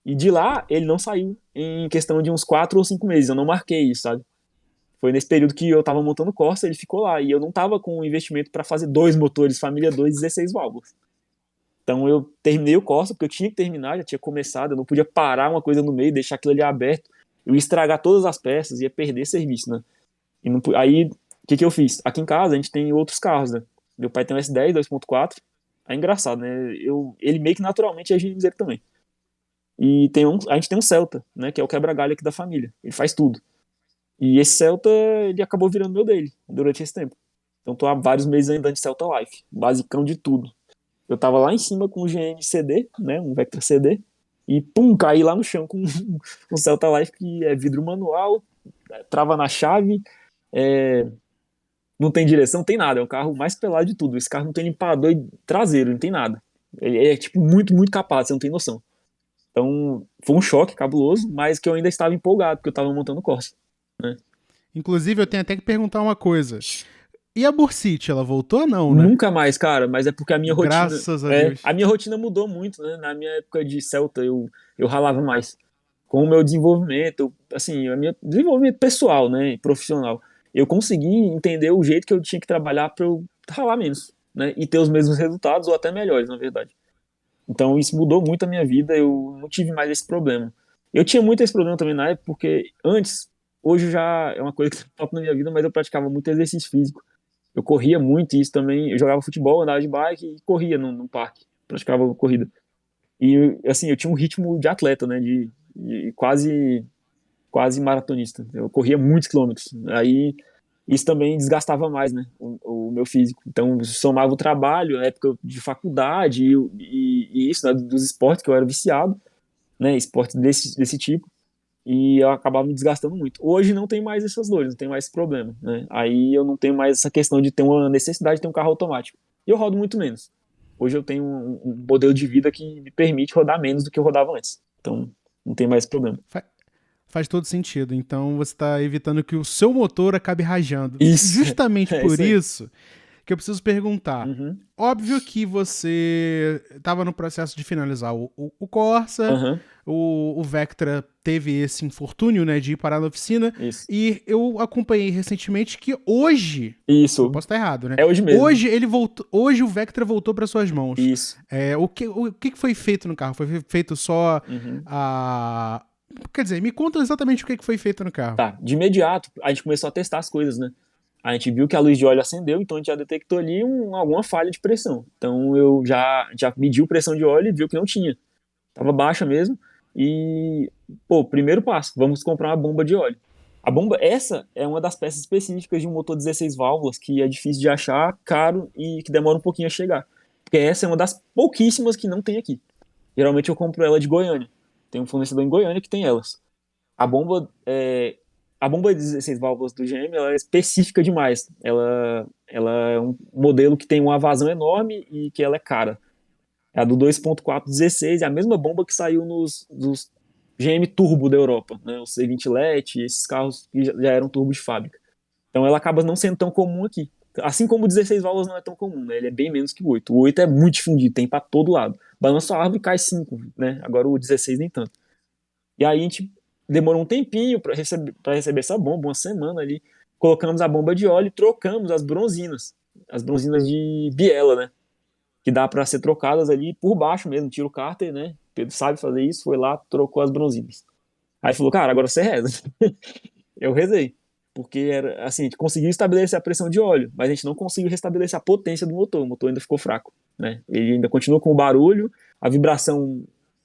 Speaker 2: E de lá, ele não saiu em questão de uns 4 ou 5 meses. Eu não marquei isso, sabe? Foi nesse período que eu tava montando o Corsa, ele ficou lá. E eu não tava com um investimento para fazer 2 motores, família 2, 16 válvulas. Então eu terminei o Corsa, porque eu tinha que terminar, já tinha começado. Eu não podia parar uma coisa no meio, deixar aquilo ali aberto. Eu ia estragar todas as peças, ia perder serviço, né? E não, aí, o que eu fiz? Aqui em casa, a gente tem outros carros, né? Meu pai tem um S10, 2.4. É engraçado, né? Ele meio que naturalmente é GMZero também. E a gente tem um Celta, né, que é o quebra-galho aqui da família. Ele faz tudo. E esse Celta, ele acabou virando meu dele durante esse tempo. Então tô há vários meses andando de Celta Life, basicão de tudo. Eu tava lá em cima com o GM CD, né, um Vectra CD, e pum, caí lá no chão com um Celta Life que é vidro manual, trava na chave, é, não tem direção, não tem nada. É o carro mais pelado de tudo. Esse carro não tem limpador traseiro, não tem nada. Ele é tipo muito, muito capaz, você não tem noção. Então, foi um choque cabuloso, mas que eu ainda estava empolgado, porque eu estava montando o Corsa, né?
Speaker 1: Inclusive, eu tenho até que perguntar uma coisa. E a Bursite, ela voltou ou não, né?
Speaker 2: Nunca mais, cara, mas é porque a minha rotina.
Speaker 1: Graças a Deus.
Speaker 2: A minha rotina mudou muito, né? Na minha época de Celta, eu ralava mais. Com o meu desenvolvimento, assim, o meu desenvolvimento pessoal, né? Profissional. Eu consegui entender o jeito que eu tinha que trabalhar para eu ralar menos, né? E ter os mesmos resultados, ou até melhores, na verdade. Então isso mudou muito a minha vida, eu não tive mais esse problema. Eu tinha muito esse problema também na época, porque antes, hoje já é uma coisa que falta na minha vida, mas eu praticava muito exercício físico. Eu corria muito, e isso também, eu jogava futebol, andava de bike e corria no parque, praticava corrida. E assim, eu tinha um ritmo de atleta, né, de quase maratonista. Eu corria muitos quilômetros. Aí isso também desgastava mais, né, o meu físico. Então, somava o trabalho, a época de faculdade e isso, né, dos esportes que eu era viciado, né, esportes desse tipo, e eu acabava me desgastando muito. Hoje não tem mais essas dores, não tem mais esse problema, né, aí eu não tenho mais essa questão de ter uma necessidade de ter um carro automático. E eu rodo muito menos. Hoje eu tenho um modelo de vida que me permite rodar menos do que eu rodava antes. Então, não tem mais esse problema.
Speaker 1: Faz todo sentido. Então você está evitando que o seu motor acabe rajando.
Speaker 2: Isso,
Speaker 1: Justamente
Speaker 2: é
Speaker 1: por
Speaker 2: isso aí.
Speaker 1: isso que eu preciso perguntar.
Speaker 2: Uhum,
Speaker 1: Óbvio que você estava no processo de finalizar o Corsa,
Speaker 2: uhum,
Speaker 1: o Vectra teve esse infortúnio, né, de ir parar na oficina,
Speaker 2: isso.
Speaker 1: e eu acompanhei recentemente que hoje, eu
Speaker 2: Isso,
Speaker 1: posso estar errado, né?
Speaker 2: é hoje mesmo.
Speaker 1: Hoje ele voltou, hoje o Vectra voltou para suas mãos.
Speaker 2: Isso.
Speaker 1: O que foi feito no carro? Foi feito só
Speaker 2: Uhum.
Speaker 1: a... Quer dizer, me conta exatamente o que foi feito no carro.
Speaker 2: Tá, de imediato, a gente começou a testar as coisas, né? A gente viu que a luz de óleo acendeu, então a gente já detectou ali alguma falha de pressão. Então eu já mediu pressão de óleo e viu que não tinha. Tava baixa mesmo. E, pô, primeiro passo, vamos comprar uma bomba de óleo. A bomba, essa é uma das peças específicas de um motor 16 válvulas que é difícil de achar, caro e que demora um pouquinho a chegar. Porque essa é uma das pouquíssimas que não tem aqui. Geralmente eu compro ela de Goiânia. Tem um fornecedor em Goiânia que tem elas. A bomba a bomba de 16 válvulas do GM ela é específica demais. Ela é um modelo que tem uma vazão enorme e que ela é cara. É a do 2.4 16 é a mesma bomba que saiu nos GM Turbo da Europa, né? O C20 LET, esses carros que já eram turbo de fábrica. Então ela acaba não sendo tão comum aqui. Assim como o 16 válvulas não é tão comum, né? Ele é bem menos que o 8. O 8 é muito difundido, tem para todo lado. Balança a árvore e cai 5, né? Agora o 16 nem tanto. E aí a gente demorou um tempinho para receber essa bomba, uma semana ali. colocamos a bomba de óleo e trocamos as bronzinas de biela, né? Que dá para ser trocadas ali por baixo mesmo, tira o cárter, né? Pedro sabe fazer isso, foi lá, trocou as bronzinas. Aí falou, cara, agora você reza. Eu rezei. Porque era assim, a gente conseguiu estabelecer a pressão de óleo, mas a gente não conseguiu restabelecer a potência do motor. O motor ainda ficou fraco, né? Ele ainda continua com o barulho, a vibração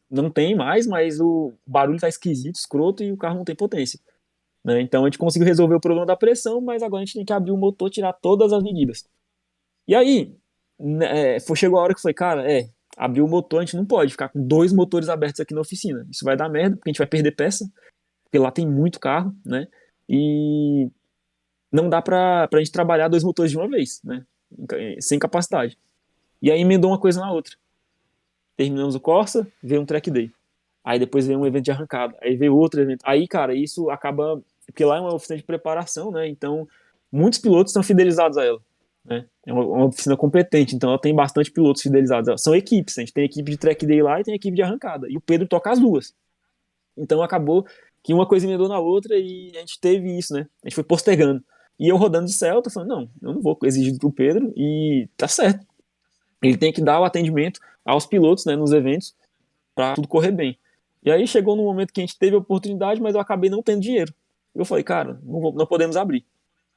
Speaker 2: não tem mais, mas o barulho tá esquisito, escroto e o carro não tem potência, né? Então a gente conseguiu resolver o problema da pressão, mas agora a gente tem que abrir o motor, tirar todas as medidas. E aí, né, chegou a hora que foi, cara, abrir o motor, a gente não pode ficar com dois motores abertos aqui na oficina. Isso vai dar merda, porque a gente vai perder peça, porque lá tem muito carro, né? E não dá pra gente trabalhar dois motores de uma vez, né? Sem capacidade. E aí emendou uma coisa na outra. Terminamos o Corsa, veio um track day. Aí depois veio um evento de arrancada. Aí veio outro evento. Aí, cara, isso acaba. Porque lá é uma oficina de preparação, né? Então, muitos pilotos estão fidelizados a ela. Né? É uma oficina competente, então ela tem bastante pilotos fidelizados. São equipes, a gente tem equipe de track day lá e tem equipe de arrancada. E o Pedro toca as duas. Então acabou que uma coisa emendou na outra e a gente teve isso, né? A gente foi postergando. E eu rodando de Celta, falando, não, eu não vou exigir do Pedro e tá certo. Ele tem que dar o atendimento aos pilotos, né, nos eventos, para tudo correr bem. E aí chegou no momento que a gente teve a oportunidade, mas eu acabei não tendo dinheiro. Eu falei, cara, não podemos abrir.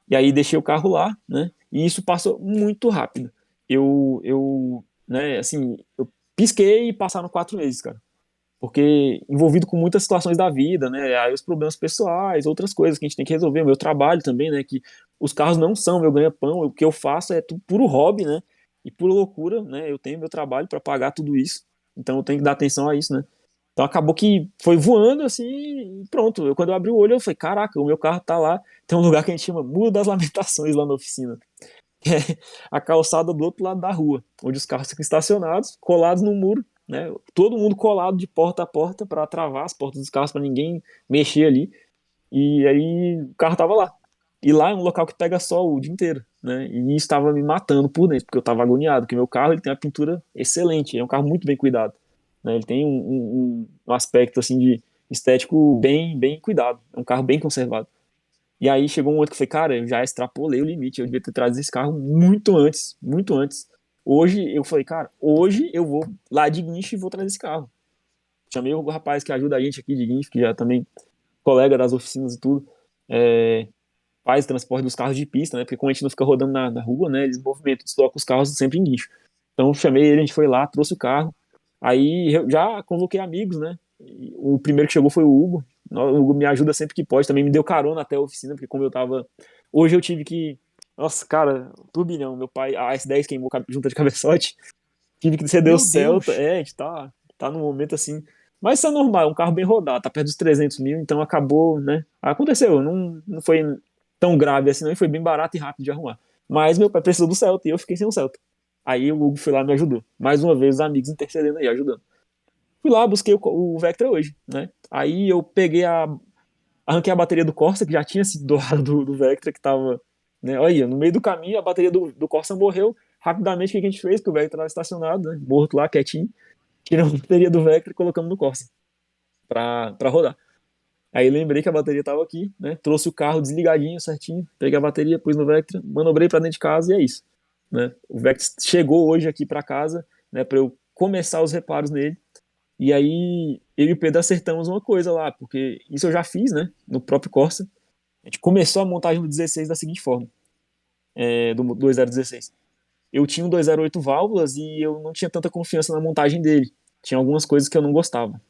Speaker 2: E aí deixei o carro lá, né? E isso passou muito rápido. Né, assim, eu pisquei e passaram 4 meses, cara, porque envolvido com muitas situações da vida, né? Aí os problemas pessoais, outras coisas que a gente tem que resolver, o meu trabalho também, né? Que os carros não são meu ganha-pão, o que eu faço é tudo puro hobby, né? E pura loucura, né? Eu tenho meu trabalho para pagar tudo isso, então eu tenho que dar atenção a isso, né? Então acabou que foi voando assim, e pronto. Quando eu abri o olho, eu falei: caraca, o meu carro tá lá. Tem um lugar que a gente chama Muro das Lamentações lá na oficina. Que é a calçada do outro lado da rua, onde os carros ficam estacionados, colados no muro, né? Todo mundo colado de porta a porta para travar as portas dos carros para ninguém mexer ali. E aí o carro tava lá. E lá é um local que pega sol o dia inteiro, né? E isso estava me matando por dentro, porque eu tava agoniado, porque meu carro ele tem uma pintura excelente, é um carro muito bem cuidado, né? Ele tem um aspecto assim de estético bem cuidado, é um carro bem conservado. E aí chegou um outro que foi, cara, eu já extrapolei o limite, eu devia ter trazido esse carro muito antes, muito antes. Hoje eu falei, cara, hoje eu vou lá de guincho e vou trazer esse carro. Chamei o rapaz que ajuda a gente aqui de guincho, que já também colega das oficinas e tudo, faz transporte dos carros de pista, né? Porque como a gente não fica rodando na rua, né? Eles movimentam, deslocam os carros sempre em guincho. Então eu chamei ele, a gente foi lá, trouxe o carro. Aí eu já convoquei amigos, né? O primeiro que chegou foi o Hugo. O Hugo me ajuda sempre que pode, também me deu carona até a oficina, porque como eu tava. Hoje eu tive que. Nossa, cara, turbilhão. Meu pai, a S10 queimou junta de cabeçote. Tive que ceder o
Speaker 1: Meu
Speaker 2: Celta.
Speaker 1: Deus!
Speaker 2: A gente tá num momento assim. Mas isso é normal, é um carro bem rodado, tá perto dos 300 mil, então acabou, né? Aconteceu, não foi tão grave assim, não, e foi bem barato e rápido de arrumar. Mas meu pai precisou do Celta e eu fiquei sem o Celta. Aí o Hugo foi lá e me ajudou. Mais uma vez, os amigos intercedendo aí, ajudando. Fui lá, busquei o Vectra hoje, né? Aí eu arranquei a bateria do Corsa, que já tinha sido doado do Vectra, que tava, né? Olha, no meio do caminho, a bateria do Corsa morreu. Rapidamente, o que a gente fez? Porque o Vectra estava estacionado, né? Morto lá, quietinho. Tiramos a bateria do Vectra e colocamos no Corsa pra rodar. Aí lembrei que a bateria tava aqui, né? Trouxe o carro desligadinho, certinho. Peguei a bateria, pus no Vectra, manobrei pra dentro de casa e é isso, né? O Vectra chegou hoje aqui pra casa, né? Pra eu começar os reparos nele. E aí eu e o Pedro acertamos uma coisa lá, porque isso eu já fiz, né? No próprio Corsa. A gente começou a montagem do 16 da seguinte forma, do 2016. Eu tinha um 208 válvulas e eu não tinha tanta confiança na montagem dele. Tinha algumas coisas que eu não gostava.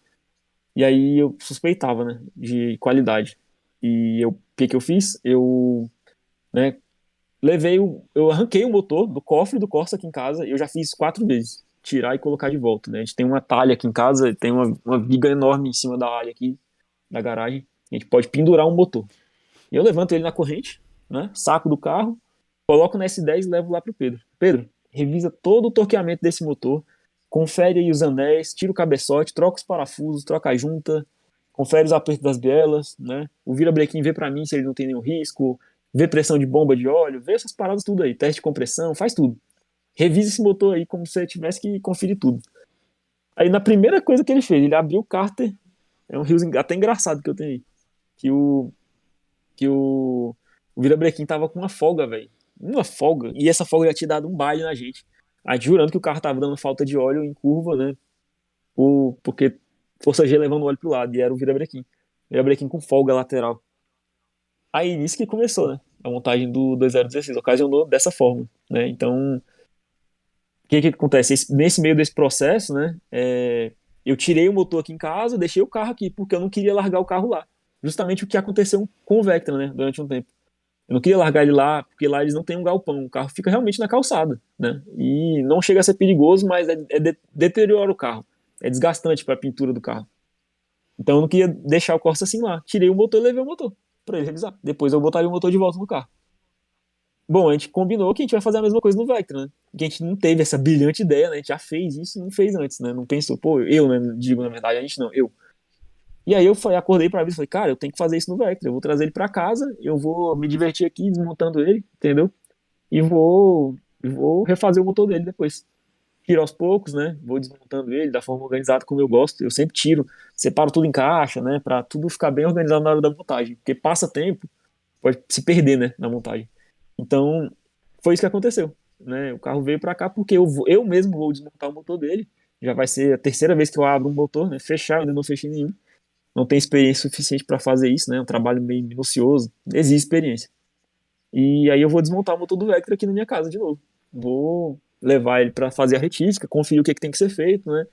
Speaker 2: E aí eu suspeitava, né, de qualidade. E o que eu fiz? Né, eu arranquei o motor do cofre do Corsa aqui em casa. Eu já fiz 4 vezes, tirar e colocar de volta, né? A gente tem uma talha aqui em casa, tem uma viga enorme em cima da área aqui da garagem. A gente pode pendurar um motor. E eu levanto ele na corrente, né? Saco do carro, coloco na S10 e levo lá pro Pedro. Pedro, revisa todo o torqueamento desse motor, confere aí os anéis, tira o cabeçote, troca os parafusos, troca a junta, confere os apertos das bielas, né? O vira-brequim vê para mim se ele não tem nenhum risco, vê pressão de bomba de óleo, vê essas paradas tudo aí, teste de compressão, faz tudo. Revisa esse motor aí como se você tivesse que conferir tudo. Aí na primeira coisa que ele fez, ele abriu o cárter, é um rio até engraçado que eu tenho aí, que o O virabrequim tava com uma folga, velho. Uma folga. E essa folga já tinha dado um baile na gente. A gente jurando que o carro tava dando falta de óleo em curva, né? Porque força G levando o óleo pro lado. E era o virabrequim. Virabrequim com folga lateral. Aí nisso que começou, né? A montagem do 2016. Ocasionou dessa forma, né? Então, o que que acontece? Nesse meio desse processo, né? Eu tirei o motor aqui em casa, deixei o carro aqui, porque eu não queria largar o carro lá. Justamente o que aconteceu com o Vectra, né? Durante um tempo. Eu não queria largar ele lá, porque lá eles não têm um galpão. O carro fica realmente na calçada, né? E não chega a ser perigoso, mas deteriora o carro. É desgastante para a pintura do carro. Então eu não queria deixar o Corsa assim lá. Tirei o motor e levei o motor para ele revisar. Depois eu botaria o motor de volta no carro. Bom, a gente combinou que a gente vai fazer a mesma coisa no Vectra, né? Que a gente não teve essa brilhante ideia, né? A gente já fez isso e não fez antes, né? Não pensou, pô, eu, né? Digo, na verdade, a gente não, eu. E aí eu acordei pra vida e falei, cara, eu tenho que fazer isso no Vectra. Eu vou trazer ele pra casa, eu vou me divertir aqui desmontando ele, entendeu? E vou refazer o motor dele depois. Tiro aos poucos, né? Vou desmontando ele da forma organizada como eu gosto. Eu sempre tiro, separo tudo em caixa, né? Pra tudo ficar bem organizado na hora da montagem. Porque passa tempo, pode se perder, né? Na montagem. Então, foi isso que aconteceu, né? O carro veio pra cá porque eu mesmo vou desmontar o motor dele. Já vai ser a terceira vez que eu abro um motor, né? Fechar, eu ainda não fechei nenhum. Não tenho experiência suficiente para fazer isso, né? É um trabalho meio minucioso, exige experiência. E aí eu vou desmontar o motor do Vectra aqui na minha casa de novo. Vou levar ele para fazer a retífica, conferir o que, é que tem que ser feito, né?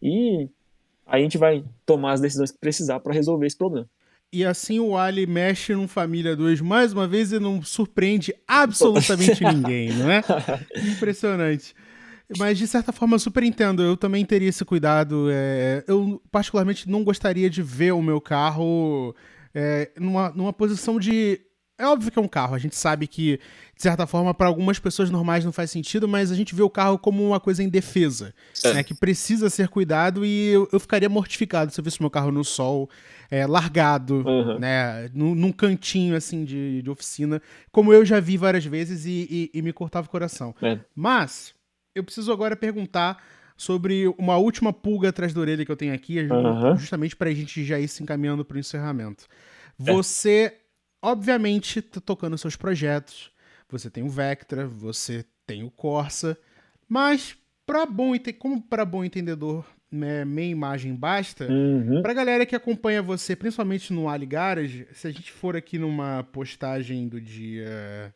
Speaker 2: E aí a gente vai tomar as decisões que precisar para resolver esse problema.
Speaker 1: E assim o Ali mexe no Família 2 mais uma vez e não surpreende absolutamente ninguém, não é? Impressionante. Mas de certa forma eu super entendo, eu também teria esse cuidado. Eu particularmente não gostaria de ver o meu carro numa posição de. É óbvio que é um carro, a gente sabe que, de certa forma, para algumas pessoas normais não faz sentido, mas a gente vê o carro como uma coisa indefesa, né, que precisa ser cuidado e eu ficaria mortificado se eu visse meu carro no sol, largado,
Speaker 2: Uhum.
Speaker 1: né, num cantinho assim de oficina, como eu já vi várias vezes e me cortava o coração.
Speaker 2: É.
Speaker 1: Mas eu preciso agora perguntar sobre uma última pulga atrás da orelha que eu tenho aqui,
Speaker 2: Uhum.
Speaker 1: justamente para a gente já ir se encaminhando para o encerramento.
Speaker 2: É.
Speaker 1: Você, obviamente, tá tocando seus projetos, você tem o Vectra, você tem o Corsa, mas como para bom entendedor, né, meia imagem basta,
Speaker 2: Uhum.
Speaker 1: pra galera que acompanha você, principalmente no Ali Garage, se a gente for aqui numa postagem do dia.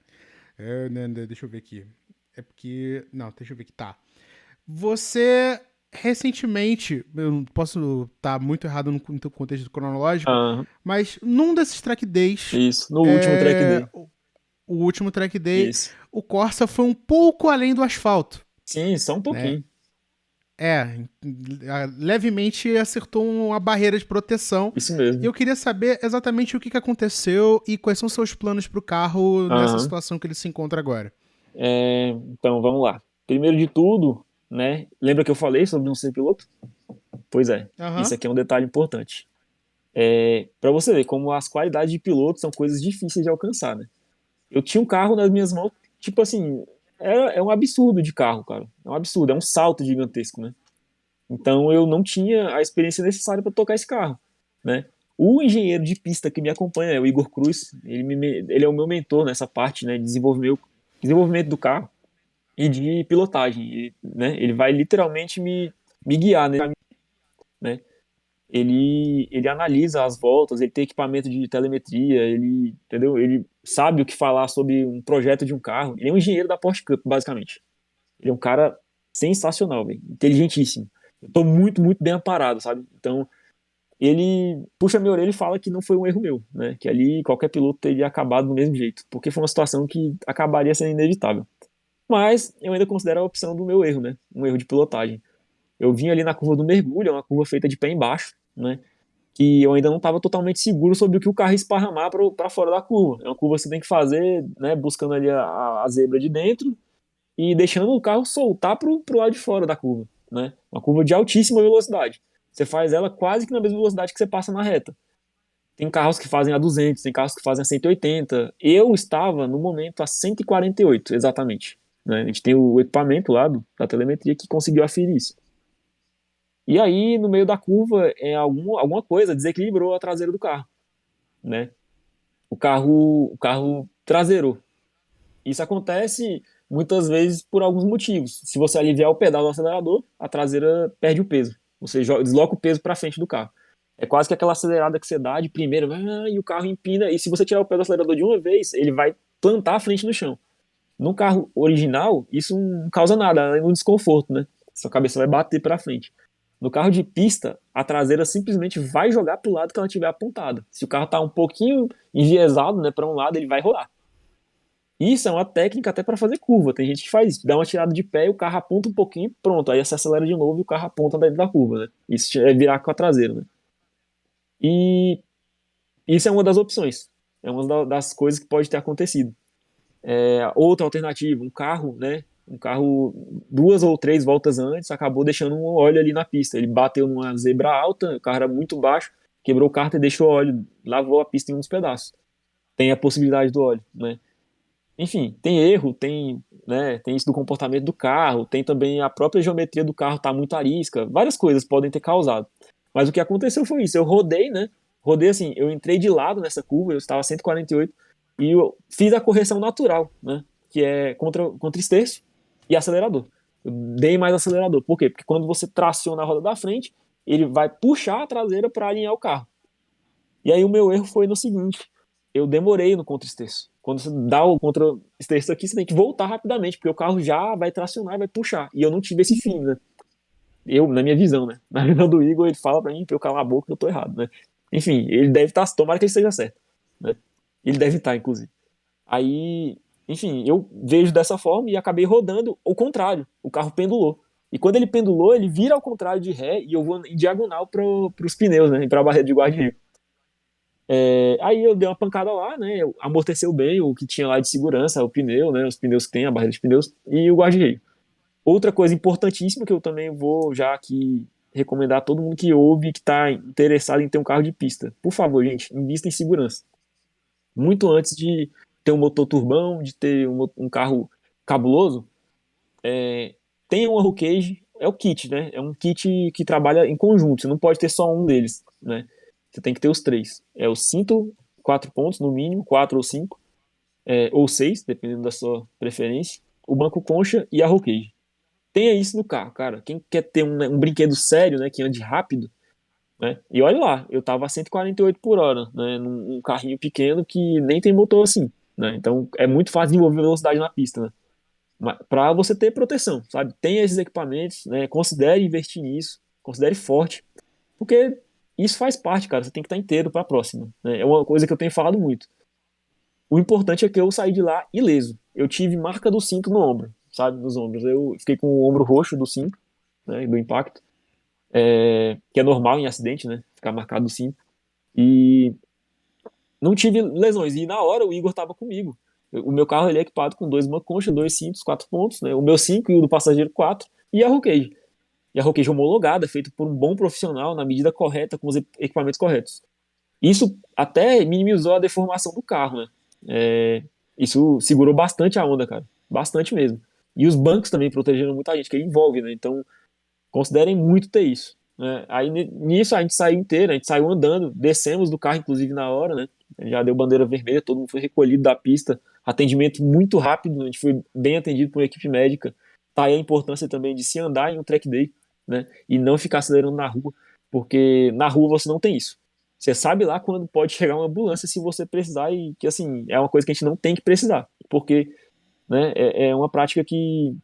Speaker 1: Deixa eu ver aqui. É porque. Não, deixa eu ver aqui. Tá. Você recentemente, eu não posso estar muito errado no contexto cronológico,
Speaker 2: Uhum.
Speaker 1: mas num desses track days,
Speaker 2: Isso, no último track day.
Speaker 1: o último track day,
Speaker 2: Isso.
Speaker 1: o Corsa foi um pouco além do asfalto,
Speaker 2: Sim, só um
Speaker 1: né?
Speaker 2: pouquinho.
Speaker 1: É, levemente acertou uma barreira de proteção.
Speaker 2: Isso
Speaker 1: E
Speaker 2: mesmo.
Speaker 1: eu queria saber exatamente o que aconteceu e quais são seus planos para o carro nessa
Speaker 2: Aham.
Speaker 1: situação que ele se encontra agora.
Speaker 2: Então, vamos lá. Primeiro de tudo, né? Lembra que eu falei sobre não ser piloto? Pois é, isso
Speaker 1: Aham.
Speaker 2: aqui é um detalhe importante. Para você ver como as qualidades de piloto são coisas difíceis de alcançar, né? Eu tinha um carro nas minhas mãos, tipo assim, é um absurdo de carro, cara. É um absurdo, é um salto gigantesco, né? Então eu não tinha a experiência necessária para tocar esse carro, né? O engenheiro de pista que me acompanha é o Igor Cruz, ele é o meu mentor nessa parte, né, de desenvolvimento do carro e de pilotagem, né? Ele vai literalmente me guiar, né? Ele analisa as voltas, ele tem equipamento de telemetria, ele, entendeu? Ele sabe o que falar sobre um projeto de um carro. Ele é um engenheiro da Porsche Cup, basicamente. Ele é um cara sensacional, véio, inteligentíssimo. Eu tô muito, muito bem amparado, sabe? Então, ele puxa minha orelha e fala que não foi um erro meu, né? Que ali qualquer piloto teria acabado do mesmo jeito, porque foi uma situação que acabaria sendo inevitável. Mas eu ainda considero a opção do meu erro, né? Um erro de pilotagem. Eu vim ali na curva do mergulho, é uma curva feita de pé embaixo, né? Que eu ainda não estava totalmente seguro sobre o que o carro ia esparramar para fora da curva. É uma curva que você tem que fazer, né? Buscando ali a zebra de dentro e deixando o carro soltar pro lado de fora da curva, né? Uma curva de altíssima velocidade. Você faz ela quase que na mesma velocidade que você passa na reta. Tem carros que fazem a 200, tem carros que fazem a 180. Eu estava, no momento, a 148, exatamente. Né? A gente tem o equipamento lá da telemetria que conseguiu aferir isso. E aí, no meio da curva, alguma coisa desequilibrou a traseira do carro, né? O carro traseirou. Isso acontece muitas vezes por alguns motivos. Se você aliviar o pedal do acelerador, a traseira perde o peso. Você desloca o peso para frente do carro. É quase que aquela acelerada que você dá de primeira, e o carro empina. E se você tirar o pé do acelerador de uma vez, ele vai plantar a frente no chão. No carro original, isso não causa nada, é um desconforto, né? Sua cabeça vai bater para frente. No carro de pista, a traseira simplesmente vai jogar para o lado que ela tiver apontada. Se o carro está um pouquinho enviesado, né, para um lado, ele vai rolar. Isso é uma técnica até para fazer curva. Tem gente que faz isso, dá uma tirada de pé e o carro aponta um pouquinho e pronto. Aí você acelera de novo e o carro aponta dentro da curva, né? Isso é virar com a traseira, né? E isso é uma das opções. É uma das coisas que pode ter acontecido. Outra alternativa, um carro, né? Um carro 2 ou 3 voltas antes acabou deixando um óleo ali na pista. Ele bateu numa zebra alta, o carro era muito baixo, quebrou o carro e deixou o óleo, lavou a pista em uns pedaços. Tem a possibilidade do óleo, né? Enfim, tem erro, tem, né, tem isso do comportamento do carro, tem também a própria geometria do carro tá muito arisca, várias coisas podem ter causado. Mas o que aconteceu foi isso, eu rodei, né? Rodei assim, eu entrei de lado nessa curva, eu estava a 148 e eu fiz a correção natural, né? Que é contra esterço e acelerador. Eu dei mais acelerador. Por quê? Porque quando você traciona a roda da frente, ele vai puxar a traseira para alinhar o carro. E aí o meu erro foi no seguinte, eu demorei no contra-esterço. Quando você dá o contra-esterço aqui, você tem que voltar rapidamente, porque o carro já vai tracionar e vai puxar. E eu não tive esse fim, né? Eu, na minha visão, né? Na visão do Igor, ele fala pra mim pra eu calar a boca que eu tô errado, né? Enfim, ele deve estar, tomara que ele esteja certo, né? Ele deve estar, inclusive. Aí, enfim, eu vejo dessa forma e acabei rodando o contrário. O carro pendulou. E quando ele pendulou, ele vira ao contrário de ré e eu vou em diagonal pros pneus, né? Pra barreira de guarda-reio. Aí eu dei uma pancada lá, né? Amorteceu bem o que tinha lá de segurança, o pneu, né? Os pneus que tem, a barreira de pneus e o guarda-reio. Outra coisa importantíssima que eu também vou já aqui recomendar a todo mundo que ouve, que está interessado em ter um carro de pista. Por favor, gente, invista em segurança. Muito antes de ter um motor turbão, de ter um carro cabuloso, tenha uma roll cage, é o kit, né? É um kit que trabalha em conjunto, você não pode ter só um deles, né? Você tem que ter os três. É o cinto, 4 pontos no mínimo, 4 ou 5, ou 6, dependendo da sua preferência, o banco concha e a roll cage. Tenha isso no carro, cara. Quem quer ter um brinquedo sério, né, que ande rápido, né? E olha lá, eu tava a 148 por hora, né, num carrinho pequeno que nem tem motor assim, né? Então é muito fácil desenvolver velocidade na pista, né? Para você ter proteção, sabe? Tenha esses equipamentos, né? Considere investir nisso, considere forte, porque isso faz parte, cara. Você tem que estar inteiro para a próxima, né? É uma coisa que eu tenho falado muito. O importante é que eu saí de lá ileso. Eu tive marca do cinto no ombro, sabe? Nos ombros. Eu fiquei com o ombro roxo do cinto, né? Do impacto, que é normal em acidente, né? Ficar marcado do cinto. E não tive lesões. E na hora o Igor estava comigo. O meu carro ele é equipado com 2 manconchas, 2 cintos, 4 pontos, né? O meu 5 e o do passageiro 4 e a roll cage. E a roll cage homologada, feita por um bom profissional na medida correta, com os equipamentos corretos. Isso até minimizou a deformação do carro, né? Isso segurou bastante a onda, cara. Bastante mesmo. E os bancos também protegeram muita gente, que envolve, né? Então, considerem muito ter isso, né? Aí nisso a gente saiu inteiro, a gente saiu andando, descemos do carro, inclusive na hora, né? Já deu bandeira vermelha, todo mundo foi recolhido da pista. Atendimento muito rápido, a gente foi bem atendido por uma equipe médica. Tá aí a importância também de se andar em um track day, né? E não ficar acelerando na rua, porque na rua você não tem isso. Você sabe lá quando pode chegar uma ambulância se você precisar e que, assim, é uma coisa que a gente não tem que precisar, porque, né, é uma prática que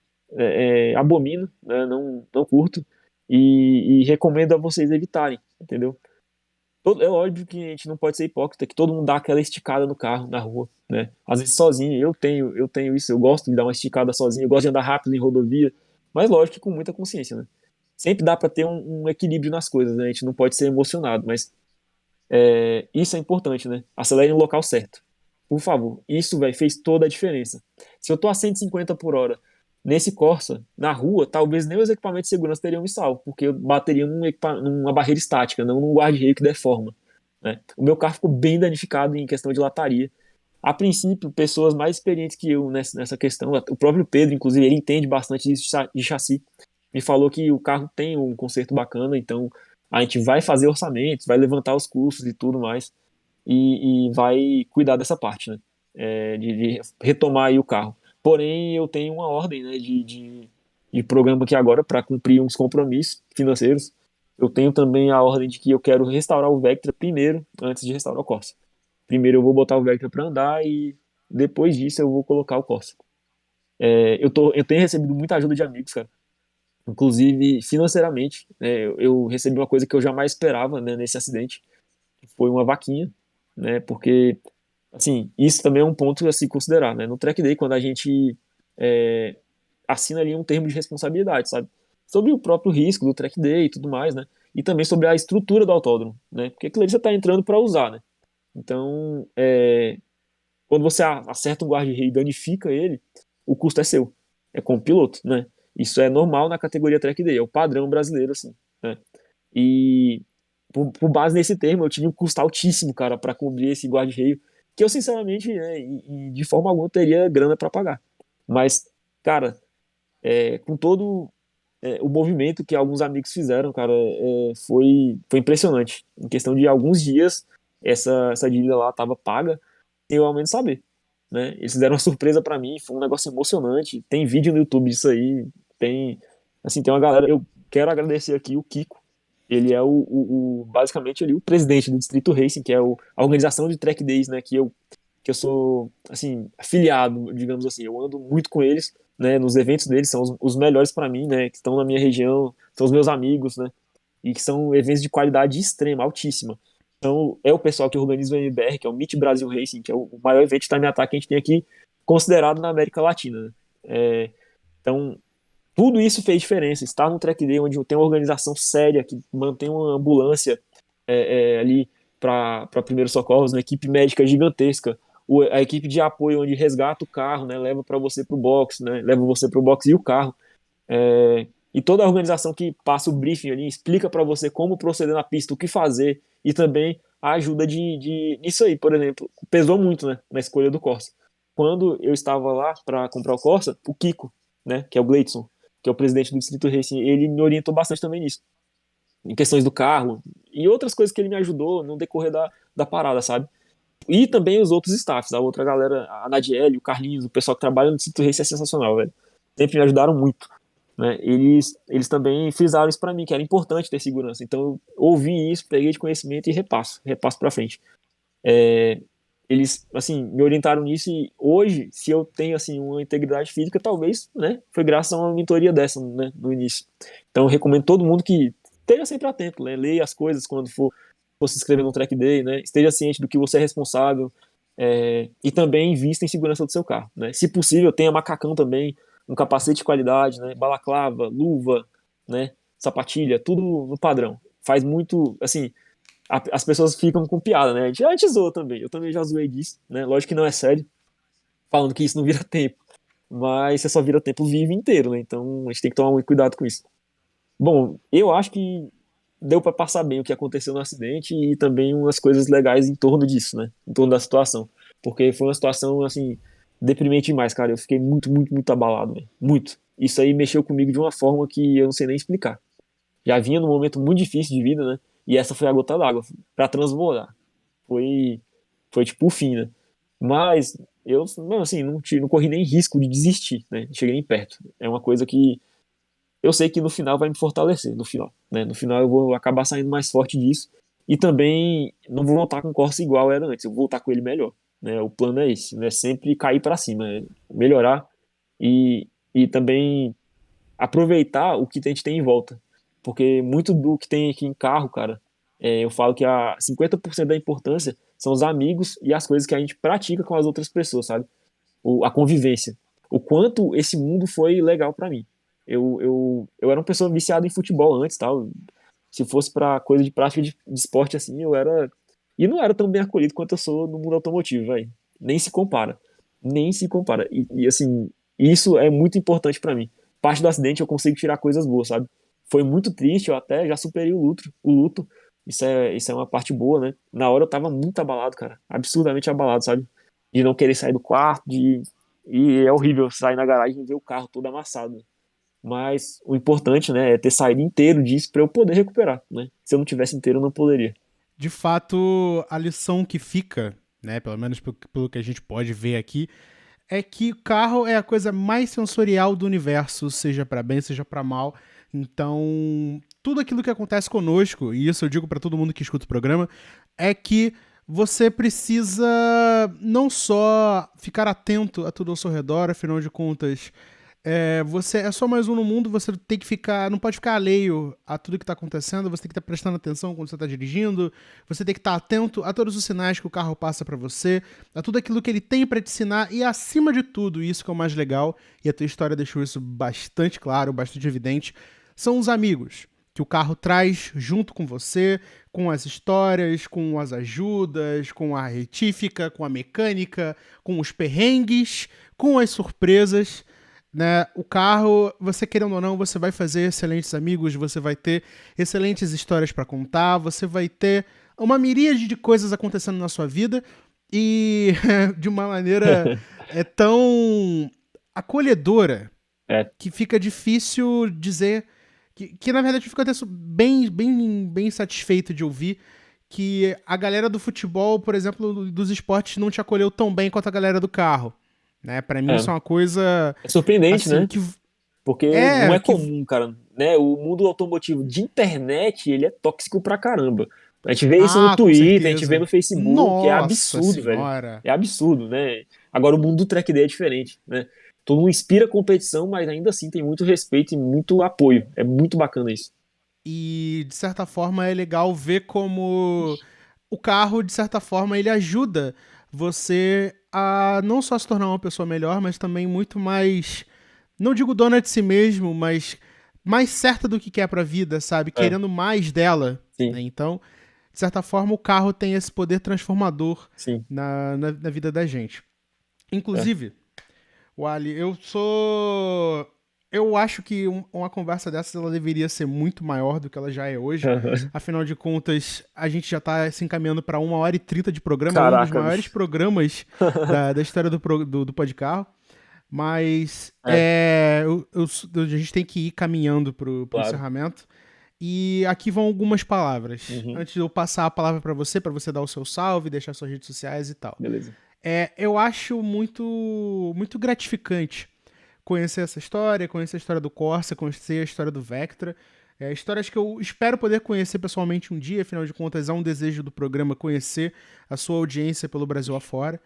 Speaker 2: abomino, né, não curto e recomendo a vocês evitarem, entendeu? É óbvio que a gente não pode ser hipócrita, que todo mundo dá aquela esticada no carro, na rua, né? Às vezes sozinho, eu tenho isso, eu gosto de dar uma esticada sozinho, eu gosto de andar rápido em rodovia, mas lógico que com muita consciência, né? Sempre dá para ter um equilíbrio nas coisas, né? A gente não pode ser emocionado, mas isso é importante, né? Acelere no local certo. Por favor. Isso, velho, fez toda a diferença. Se eu tô a 150 por hora nesse Corsa, na rua, talvez nem os equipamentos de segurança teriam me salvo, porque eu bateria numa barreira estática, não num guarda-reio que deforma, né? O meu carro ficou bem danificado em questão de lataria. A princípio, pessoas mais experientes que eu nessa questão, o próprio Pedro, inclusive, ele entende bastante disso de chassi, me falou que o carro tem um conserto bacana, então a gente vai fazer orçamentos, vai levantar os custos e tudo mais, e vai cuidar dessa parte, né? de retomar aí o carro. Porém, eu tenho uma ordem, né, de programa aqui agora para cumprir uns compromissos financeiros. Eu tenho também a ordem de que eu quero restaurar o Vectra primeiro, antes de restaurar o Corsa. Primeiro eu vou botar o Vectra para andar e depois disso eu vou colocar o Corsa. Eu tenho recebido muita ajuda de amigos, cara. Inclusive financeiramente, né, eu recebi uma coisa que eu jamais esperava, né, nesse acidente, que foi uma vaquinha, né, porque assim, isso também é um ponto a se considerar, né? No track day, quando a gente é, assina ali um termo de responsabilidade, sabe? Sobre o próprio risco do track day e tudo mais, né? E também sobre a estrutura do autódromo, né? Porque aquilo ali você está entrando para usar, né? Então, quando você acerta um guarda-reio e danifica ele, o custo é seu. É como piloto, né? Isso é normal na categoria track day, é o padrão brasileiro, assim, né? E por base nesse termo, eu tive um custo altíssimo, cara, para cobrir esse guarda-reio, que eu, sinceramente, né, e de forma alguma teria grana para pagar. Mas, cara, com todo o movimento que alguns amigos fizeram, cara, foi impressionante. Em questão de alguns dias, essa dívida lá estava paga, sem eu ao menos saber. Né? Eles fizeram uma surpresa para mim, foi um negócio emocionante. Tem vídeo no YouTube disso aí, tem uma galera. Eu quero agradecer aqui o Kiko. Ele é basicamente o presidente do Distrito Racing, que é a organização de track days, né, que eu sou, assim, afiliado, digamos assim. Eu ando muito com eles, né, nos eventos deles, são os melhores para mim, né, que estão na minha região, são os meus amigos, né, e que são eventos de qualidade extrema, altíssima. Então, é o pessoal que organiza o MBR, que é o Meet Brasil Racing, que é o maior evento de time attack que a gente tem aqui, considerado na América Latina, né? Então, tudo isso fez diferença. Estar num track day onde tem uma organização séria, que mantém uma ambulância ali para primeiros socorros, uma equipe médica gigantesca, a equipe de apoio onde resgata o carro, né, leva para você para o box, né, leva você para o box e o carro. E toda a organização que passa o briefing ali, explica para você como proceder na pista, o que fazer, e também a ajuda nisso aí, por exemplo, pesou muito, né, na escolha do Corsa. Quando eu estava lá para comprar o Corsa, o Kiko, né, que é o Gleidson, que é o presidente do Distrito Racing, ele me orientou bastante também nisso, em questões do carro e outras coisas que ele me ajudou no decorrer da parada, sabe? E também os outros staffs, a outra galera, a Nadiele, o Carlinhos, o pessoal que trabalha no Distrito Racing é sensacional, velho. Sempre me ajudaram muito. Né? Eles também frisaram isso para mim, que era importante ter segurança. Então eu ouvi isso, peguei de conhecimento e repasso para frente. Eles, assim, me orientaram nisso e hoje, se eu tenho, assim, uma integridade física, talvez, né, foi graças a uma mentoria dessa, né, no início. Então eu recomendo todo mundo que esteja sempre atento, né, leia as coisas quando for se inscrever no track day, né, esteja ciente do que você é responsável, e também invista em segurança do seu carro, né. Se possível, tenha macacão também, um capacete de qualidade, né, balaclava, luva, né, sapatilha, tudo no padrão. Faz muito, assim, as pessoas ficam com piada, né? A gente zoa também. Eu também já zoei disso, né? Lógico que não é sério, falando que isso não vira tempo. Mas você só vira tempo vivo inteiro, né? Então a gente tem que tomar muito cuidado com isso. Bom, eu acho que deu para passar bem o que aconteceu no acidente e também umas coisas legais em torno disso, né? Em torno da situação. Porque foi uma situação, assim, deprimente demais, cara. Eu fiquei muito, muito, muito abalado, velho. Muito. Isso aí mexeu comigo de uma forma que eu não sei nem explicar. Já vinha num momento muito difícil de vida, né? E essa foi a gota d'água para transbordar. Foi tipo o fim, né? Mas eu, não, assim, não corri nem risco de desistir, né? Cheguei nem perto. É uma coisa que eu sei que no final vai me fortalecer, no final, né? No final eu vou acabar saindo mais forte disso e também não vou voltar com o Corsa igual era antes, eu vou voltar com ele melhor, né? O plano é esse, né? Sempre cair para cima, melhorar e também aproveitar o que a gente tem em volta. Porque muito do que tem aqui em carro, cara, eu falo que a 50% da importância são os amigos e as coisas que a gente pratica com as outras pessoas, sabe? A convivência. O quanto esse mundo foi legal para mim. Eu era uma pessoa viciada em futebol antes, tal. Se fosse para coisa de prática de esporte assim, eu era. E não era tão bem acolhido quanto eu sou no mundo automotivo, velho. Nem se compara. Nem se compara. Assim, isso é muito importante para mim. Parte do acidente eu consigo tirar coisas boas, sabe? Foi muito triste, eu até já superei o luto. Isso é uma parte boa, né? Na hora eu tava muito abalado, cara. Absurdamente abalado, sabe? De não querer sair do quarto, e é horrível sair na garagem e ver o carro todo amassado. Mas o importante, né, é ter saído inteiro disso para eu poder recuperar, né? Se eu não tivesse inteiro, eu não poderia.
Speaker 1: De fato, a lição que fica né? Pelo menos pelo que a gente pode ver aqui, é que o carro é a coisa mais sensorial do universo, seja para bem, seja para mal. Então, tudo aquilo que acontece conosco, e isso eu digo para todo mundo que escuta o programa, é que você precisa não só ficar atento a tudo ao seu redor, afinal de contas, você é só mais um no mundo, você tem que ficar, não pode ficar alheio a tudo que está acontecendo, você tem que estar prestando atenção quando você está dirigindo, você tem que estar atento a todos os sinais que o carro passa para você, a tudo aquilo que ele tem para te ensinar e, acima de tudo, isso que é o mais legal, e a tua história deixou isso bastante claro, bastante evidente, são os amigos que o carro traz junto com você, com as histórias, com as ajudas, com a retífica, com a mecânica, com os perrengues, com as surpresas, né? O carro, você querendo ou não, você vai fazer excelentes amigos, você vai ter excelentes histórias para contar, você vai ter uma miríade de coisas acontecendo na sua vida e de uma maneira tão acolhedora
Speaker 2: É,
Speaker 1: que fica difícil dizer que na verdade fica até bem satisfeito de ouvir que a galera do futebol, por exemplo, dos esportes não te acolheu tão bem quanto a galera do carro, né? Para mim isso é
Speaker 2: é,
Speaker 1: uma coisa
Speaker 2: é surpreendente,
Speaker 1: assim
Speaker 2: né?
Speaker 1: que
Speaker 2: Porque não
Speaker 1: é
Speaker 2: é
Speaker 1: que
Speaker 2: comum, cara, né? O mundo automotivo de internet, ele é tóxico pra caramba. A gente vê isso no
Speaker 1: com
Speaker 2: Twitter, a gente vê
Speaker 1: certeza.
Speaker 2: no Facebook, é
Speaker 1: Nossa
Speaker 2: absurdo, velho.
Speaker 1: senhora.
Speaker 2: É absurdo, né? Agora o mundo do Track Day é diferente, né? Todo mundo inspira competição, mas ainda assim tem muito respeito e muito apoio. É muito bacana isso.
Speaker 1: E de certa forma é legal ver como o carro, de certa forma, ele ajuda você a não só se tornar uma pessoa melhor, mas também muito mais, não digo dona de si mesmo, mas mais certa do que quer pra vida, sabe?
Speaker 2: É,
Speaker 1: Querendo mais dela, né?
Speaker 2: sim,
Speaker 1: Então, de certa forma, o carro tem esse poder transformador
Speaker 2: sim.
Speaker 1: na vida da gente.
Speaker 2: É.
Speaker 1: Inclusive, Wally, eu acho que uma conversa dessas ela deveria ser muito maior do que ela já é hoje. Afinal de contas, a gente já está se encaminhando para 1h30 de programa, um dos
Speaker 2: Caraca,
Speaker 1: maiores
Speaker 2: bicho.
Speaker 1: programas da história do Podcarro. Mas
Speaker 2: É,
Speaker 1: a gente tem que ir caminhando pro
Speaker 2: claro.
Speaker 1: encerramento. E aqui vão algumas palavras.
Speaker 2: Uhum,
Speaker 1: Antes de eu passar a palavra para você dar o seu salve, deixar suas redes sociais e tal.
Speaker 2: beleza.
Speaker 1: Eu acho muito gratificante conhecer a história do Corsa, conhecer a história do Vectra. Histórias que eu espero poder conhecer pessoalmente um dia, afinal de contas, é um desejo do programa conhecer a sua audiência pelo Brasil afora.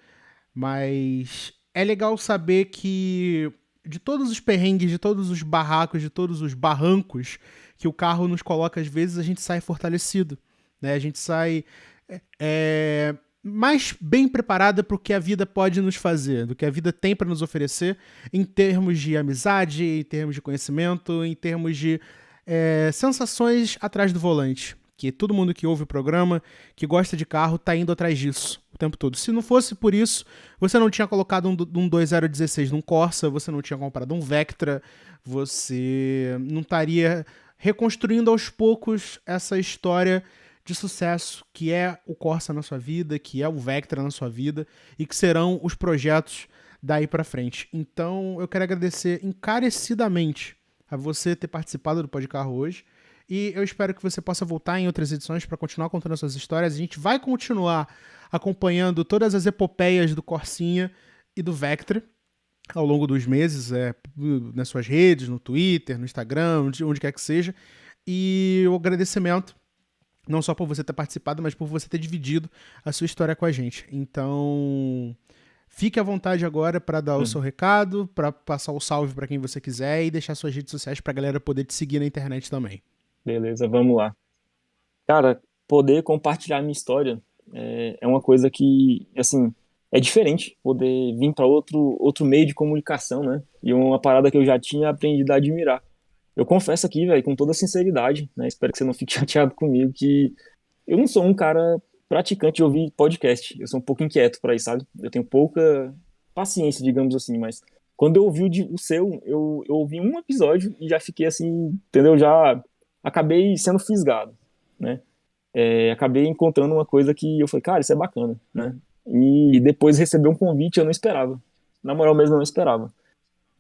Speaker 1: Mas é legal saber que de todos os perrengues, de todos os barracos, de todos os barrancos que o carro nos coloca, às vezes a gente sai fortalecido. Né? A gente sai mais bem preparada para o que a vida pode nos fazer, do que a vida tem para nos oferecer em termos de amizade, em termos de conhecimento, em termos de sensações atrás do volante. Que todo mundo que ouve o programa, que gosta de carro, tá indo atrás disso o tempo todo. Se não fosse por isso, você não tinha colocado um 2016 num Corsa, você não tinha comprado um Vectra, você não estaria reconstruindo aos poucos essa história de sucesso que é o Corsa na sua vida, que é o Vectra na sua vida e que serão os projetos daí para frente. Então, eu quero agradecer encarecidamente a você ter participado do Podcarro hoje. E eu espero que você possa voltar em outras edições para continuar contando as suas histórias. A gente vai continuar acompanhando todas as epopeias do Corsinha e do Vectra ao longo dos meses, nas suas redes, no Twitter, no Instagram, onde quer que seja. E o agradecimento não só por você ter participado, mas por você ter dividido a sua história com a gente. Então, fique à vontade agora para dar o seu
Speaker 2: Uhum.
Speaker 1: recado, para passar o salve para quem você quiser e deixar suas redes sociais para a galera poder te seguir na internet também.
Speaker 2: Beleza, vamos lá. Cara, poder compartilhar minha história é uma coisa que, assim, é diferente. Poder vir para outro meio de comunicação, né? E uma parada que eu já tinha aprendido a admirar. Eu confesso aqui, velho, com toda sinceridade, né? Espero que você não fique chateado comigo, que eu não sou um cara praticante de ouvir podcast. Eu sou um pouco inquieto para isso, sabe? Eu tenho pouca paciência, digamos assim, mas quando eu ouvi o seu, eu ouvi um episódio e já fiquei assim, entendeu? Já acabei sendo fisgado, né? Acabei encontrando uma coisa que eu falei, cara, isso é bacana, né? E depois receber um convite eu não esperava. Na moral mesmo, eu não esperava.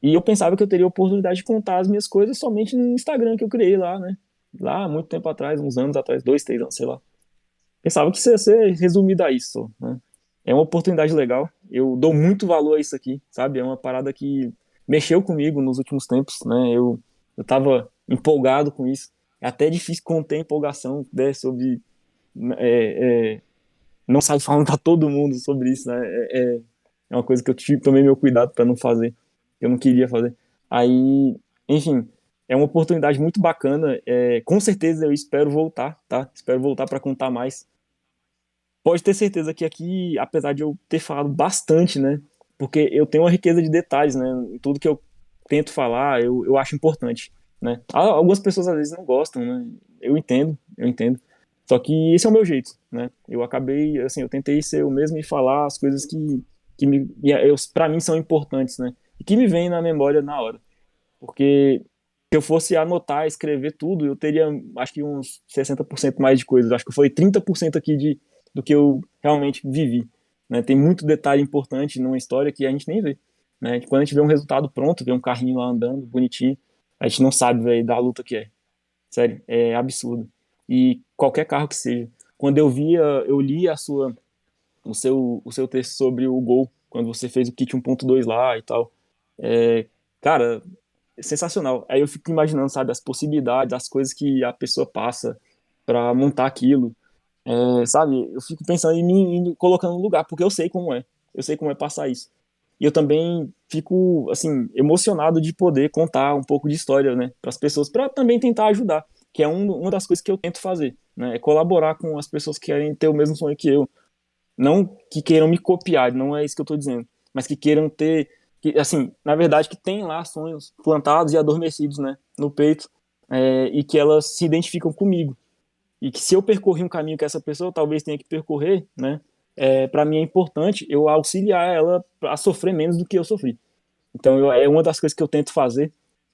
Speaker 2: E eu pensava que eu teria a oportunidade de contar as minhas coisas somente no Instagram que eu criei lá, né? Lá, muito tempo atrás, uns anos atrás, 2, 3 anos, sei lá. Pensava que isso ia ser resumido a isso, né? é uma oportunidade legal. Eu dou muito valor a isso aqui, sabe? É uma parada que mexeu comigo nos últimos tempos, né? Eu tava empolgado com isso. É até difícil conter a empolgação, né, sobre... não sabe falando pra todo mundo sobre isso, né? É uma coisa que eu tomei meu cuidado para não fazer. Eu não queria fazer. Aí, enfim, é uma oportunidade muito bacana. Com certeza eu espero voltar, tá? Espero voltar para contar mais. Pode ter certeza que aqui, apesar de eu ter falado bastante, né? Porque eu tenho uma riqueza de detalhes, né? Em tudo que eu tento falar, eu acho importante, né? Algumas pessoas às vezes não gostam, né? Eu entendo, eu entendo. Só que esse é o meu jeito, né? Eu acabei, assim, eu tentei ser o mesmo e falar as coisas para mim são importantes, né? E que me vêm na memória na hora. Porque se eu fosse anotar, escrever tudo, eu teria, acho que uns 60% mais de coisas. Acho que foi 30% aqui do que eu realmente vivi, né? Tem muito detalhe importante numa história que a gente nem vê, né? Quando a gente vê um resultado pronto, vê um carrinho lá andando, bonitinho, a gente não sabe, velho, da luta que é. Sério, é absurdo. E qualquer carro que seja. Quando eu li o seu texto sobre o Gol, quando você fez o kit 1.2 lá e tal. Cara, sensacional. Aí eu fico imaginando, sabe, as possibilidades, as coisas que a pessoa passa para montar aquilo. Sabe, eu fico pensando em me colocando no lugar, porque eu sei como é. Eu sei como é passar isso. E eu também fico, assim, emocionado de poder contar um pouco de história, né, para as pessoas, para também tentar ajudar, que é uma das coisas que eu tento fazer, né, é colaborar com as pessoas que querem ter o mesmo sonho que eu. Não que queiram me copiar, não é isso que eu tô dizendo, mas que queiram ter, que, assim, na verdade, que tem lá sonhos plantados e adormecidos, né, no peito, e que elas se identificam comigo. E que se eu percorri um caminho que essa pessoa talvez tenha que percorrer, né, para mim é importante eu auxiliar ela a sofrer menos do que eu sofri. Então é uma das coisas que eu tento fazer.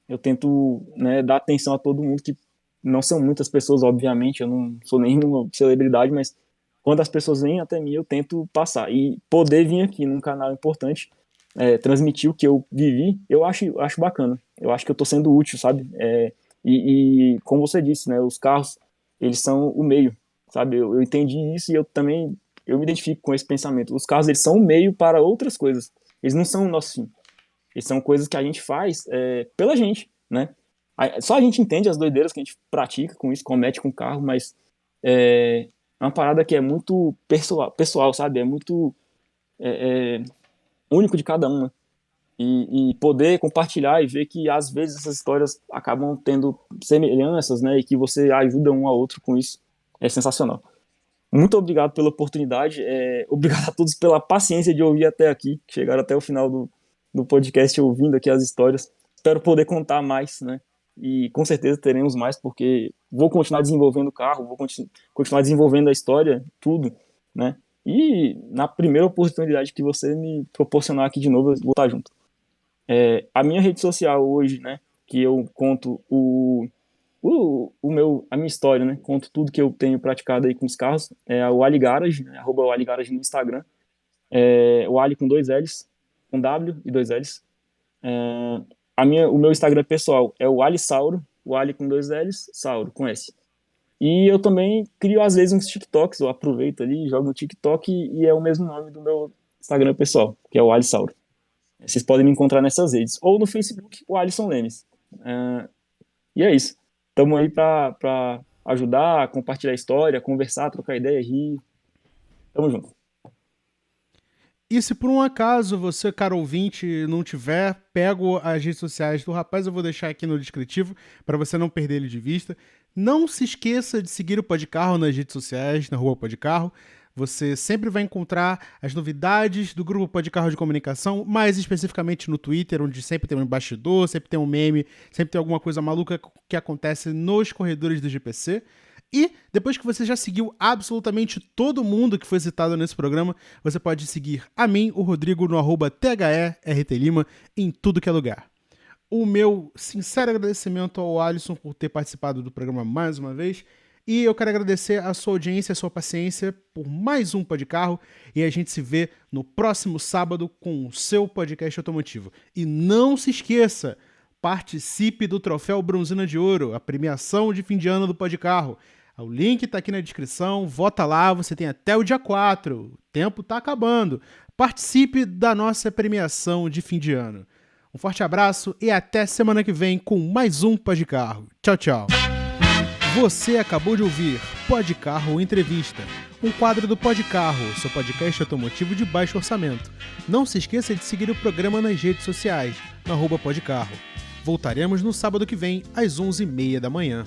Speaker 2: Eu tento, né, dar atenção a todo mundo, que não são muitas pessoas, obviamente, eu não sou nenhuma celebridade, mas quando as pessoas vêm até mim, eu tento passar. E poder vir aqui num canal importante, transmitir o que eu vivi, eu acho bacana. Eu acho que eu tô sendo útil, sabe? E como você disse, né, os carros, eles são o meio, sabe? Eu entendi isso e eu me identifico com esse pensamento. Os carros, eles são o meio para outras coisas. Eles não são o nosso fim. Eles são coisas que a gente faz pela gente, né? Só a gente entende as doideiras que a gente pratica com isso, comete com o carro, mas é uma parada que é muito pessoal, sabe? É muito único de cada um, né? E poder compartilhar e ver que às vezes essas histórias acabam tendo semelhanças, né? E que você ajuda um ao outro com isso. É sensacional. Muito obrigado pela oportunidade. Obrigado a todos pela paciência de ouvir até aqui, que chegaram até o final do podcast ouvindo aqui as histórias. Espero poder contar mais, né? E com certeza teremos mais, porque vou continuar desenvolvendo o carro, vou continuar desenvolvendo a história, tudo, né? E na primeira oportunidade que você me proporcionar aqui de novo, eu vou estar junto. A minha rede social hoje, né? Que eu conto a minha história, né? Conto tudo que eu tenho praticado aí com os carros. É o Ali Garage, né? @aligarage no Instagram. O Ali com dois L's, com W e dois L's. O meu Instagram pessoal é o Ali Sauro, o Ali com dois L's, Sauro com S. E eu também crio às vezes uns TikToks, eu aproveito ali, jogo no TikTok e é o mesmo nome do meu Instagram pessoal, que é o Ali Sauro. Vocês podem me encontrar nessas redes. Ou no Facebook, o Alisson Lemes. E é isso. Estamos aí para ajudar, compartilhar a história, conversar, trocar ideia, rir. Tamo junto.
Speaker 1: E se por um acaso você, caro ouvinte, não tiver, pego as redes sociais do rapaz, eu vou deixar aqui no descritivo para você não perder ele de vista. Não se esqueça de seguir o Podcarro nas redes sociais, na Rua Podcarro. Você sempre vai encontrar as novidades do grupo Podcarro de Comunicação, mais especificamente no Twitter, onde sempre tem um bastidor, sempre tem um meme, sempre tem alguma coisa maluca que acontece nos corredores do GPC. E depois que você já seguiu absolutamente todo mundo que foi citado nesse programa, você pode seguir a mim, o Rodrigo, no @THERTLima, em tudo que é lugar. O meu sincero agradecimento ao Alisson por ter participado do programa mais uma vez. E eu quero agradecer a sua audiência, a sua paciência por mais um Podcarro. E a gente se vê no próximo sábado com o seu podcast automotivo. E não se esqueça, participe do Troféu Bronzina de Ouro, a premiação de fim de ano do Podcarro. O link tá aqui na descrição, vota lá, você tem até o dia 4, o tempo tá acabando. Participe da nossa premiação de fim de ano. Um forte abraço e até semana que vem com mais um Pode Carro. Tchau, tchau. Você acabou de ouvir Pode Carro Entrevista, um quadro do Pode Carro, seu podcast automotivo de baixo orçamento. Não se esqueça de seguir o programa nas redes sociais, @podcarro. Voltaremos no sábado que vem, às 11h30 da manhã.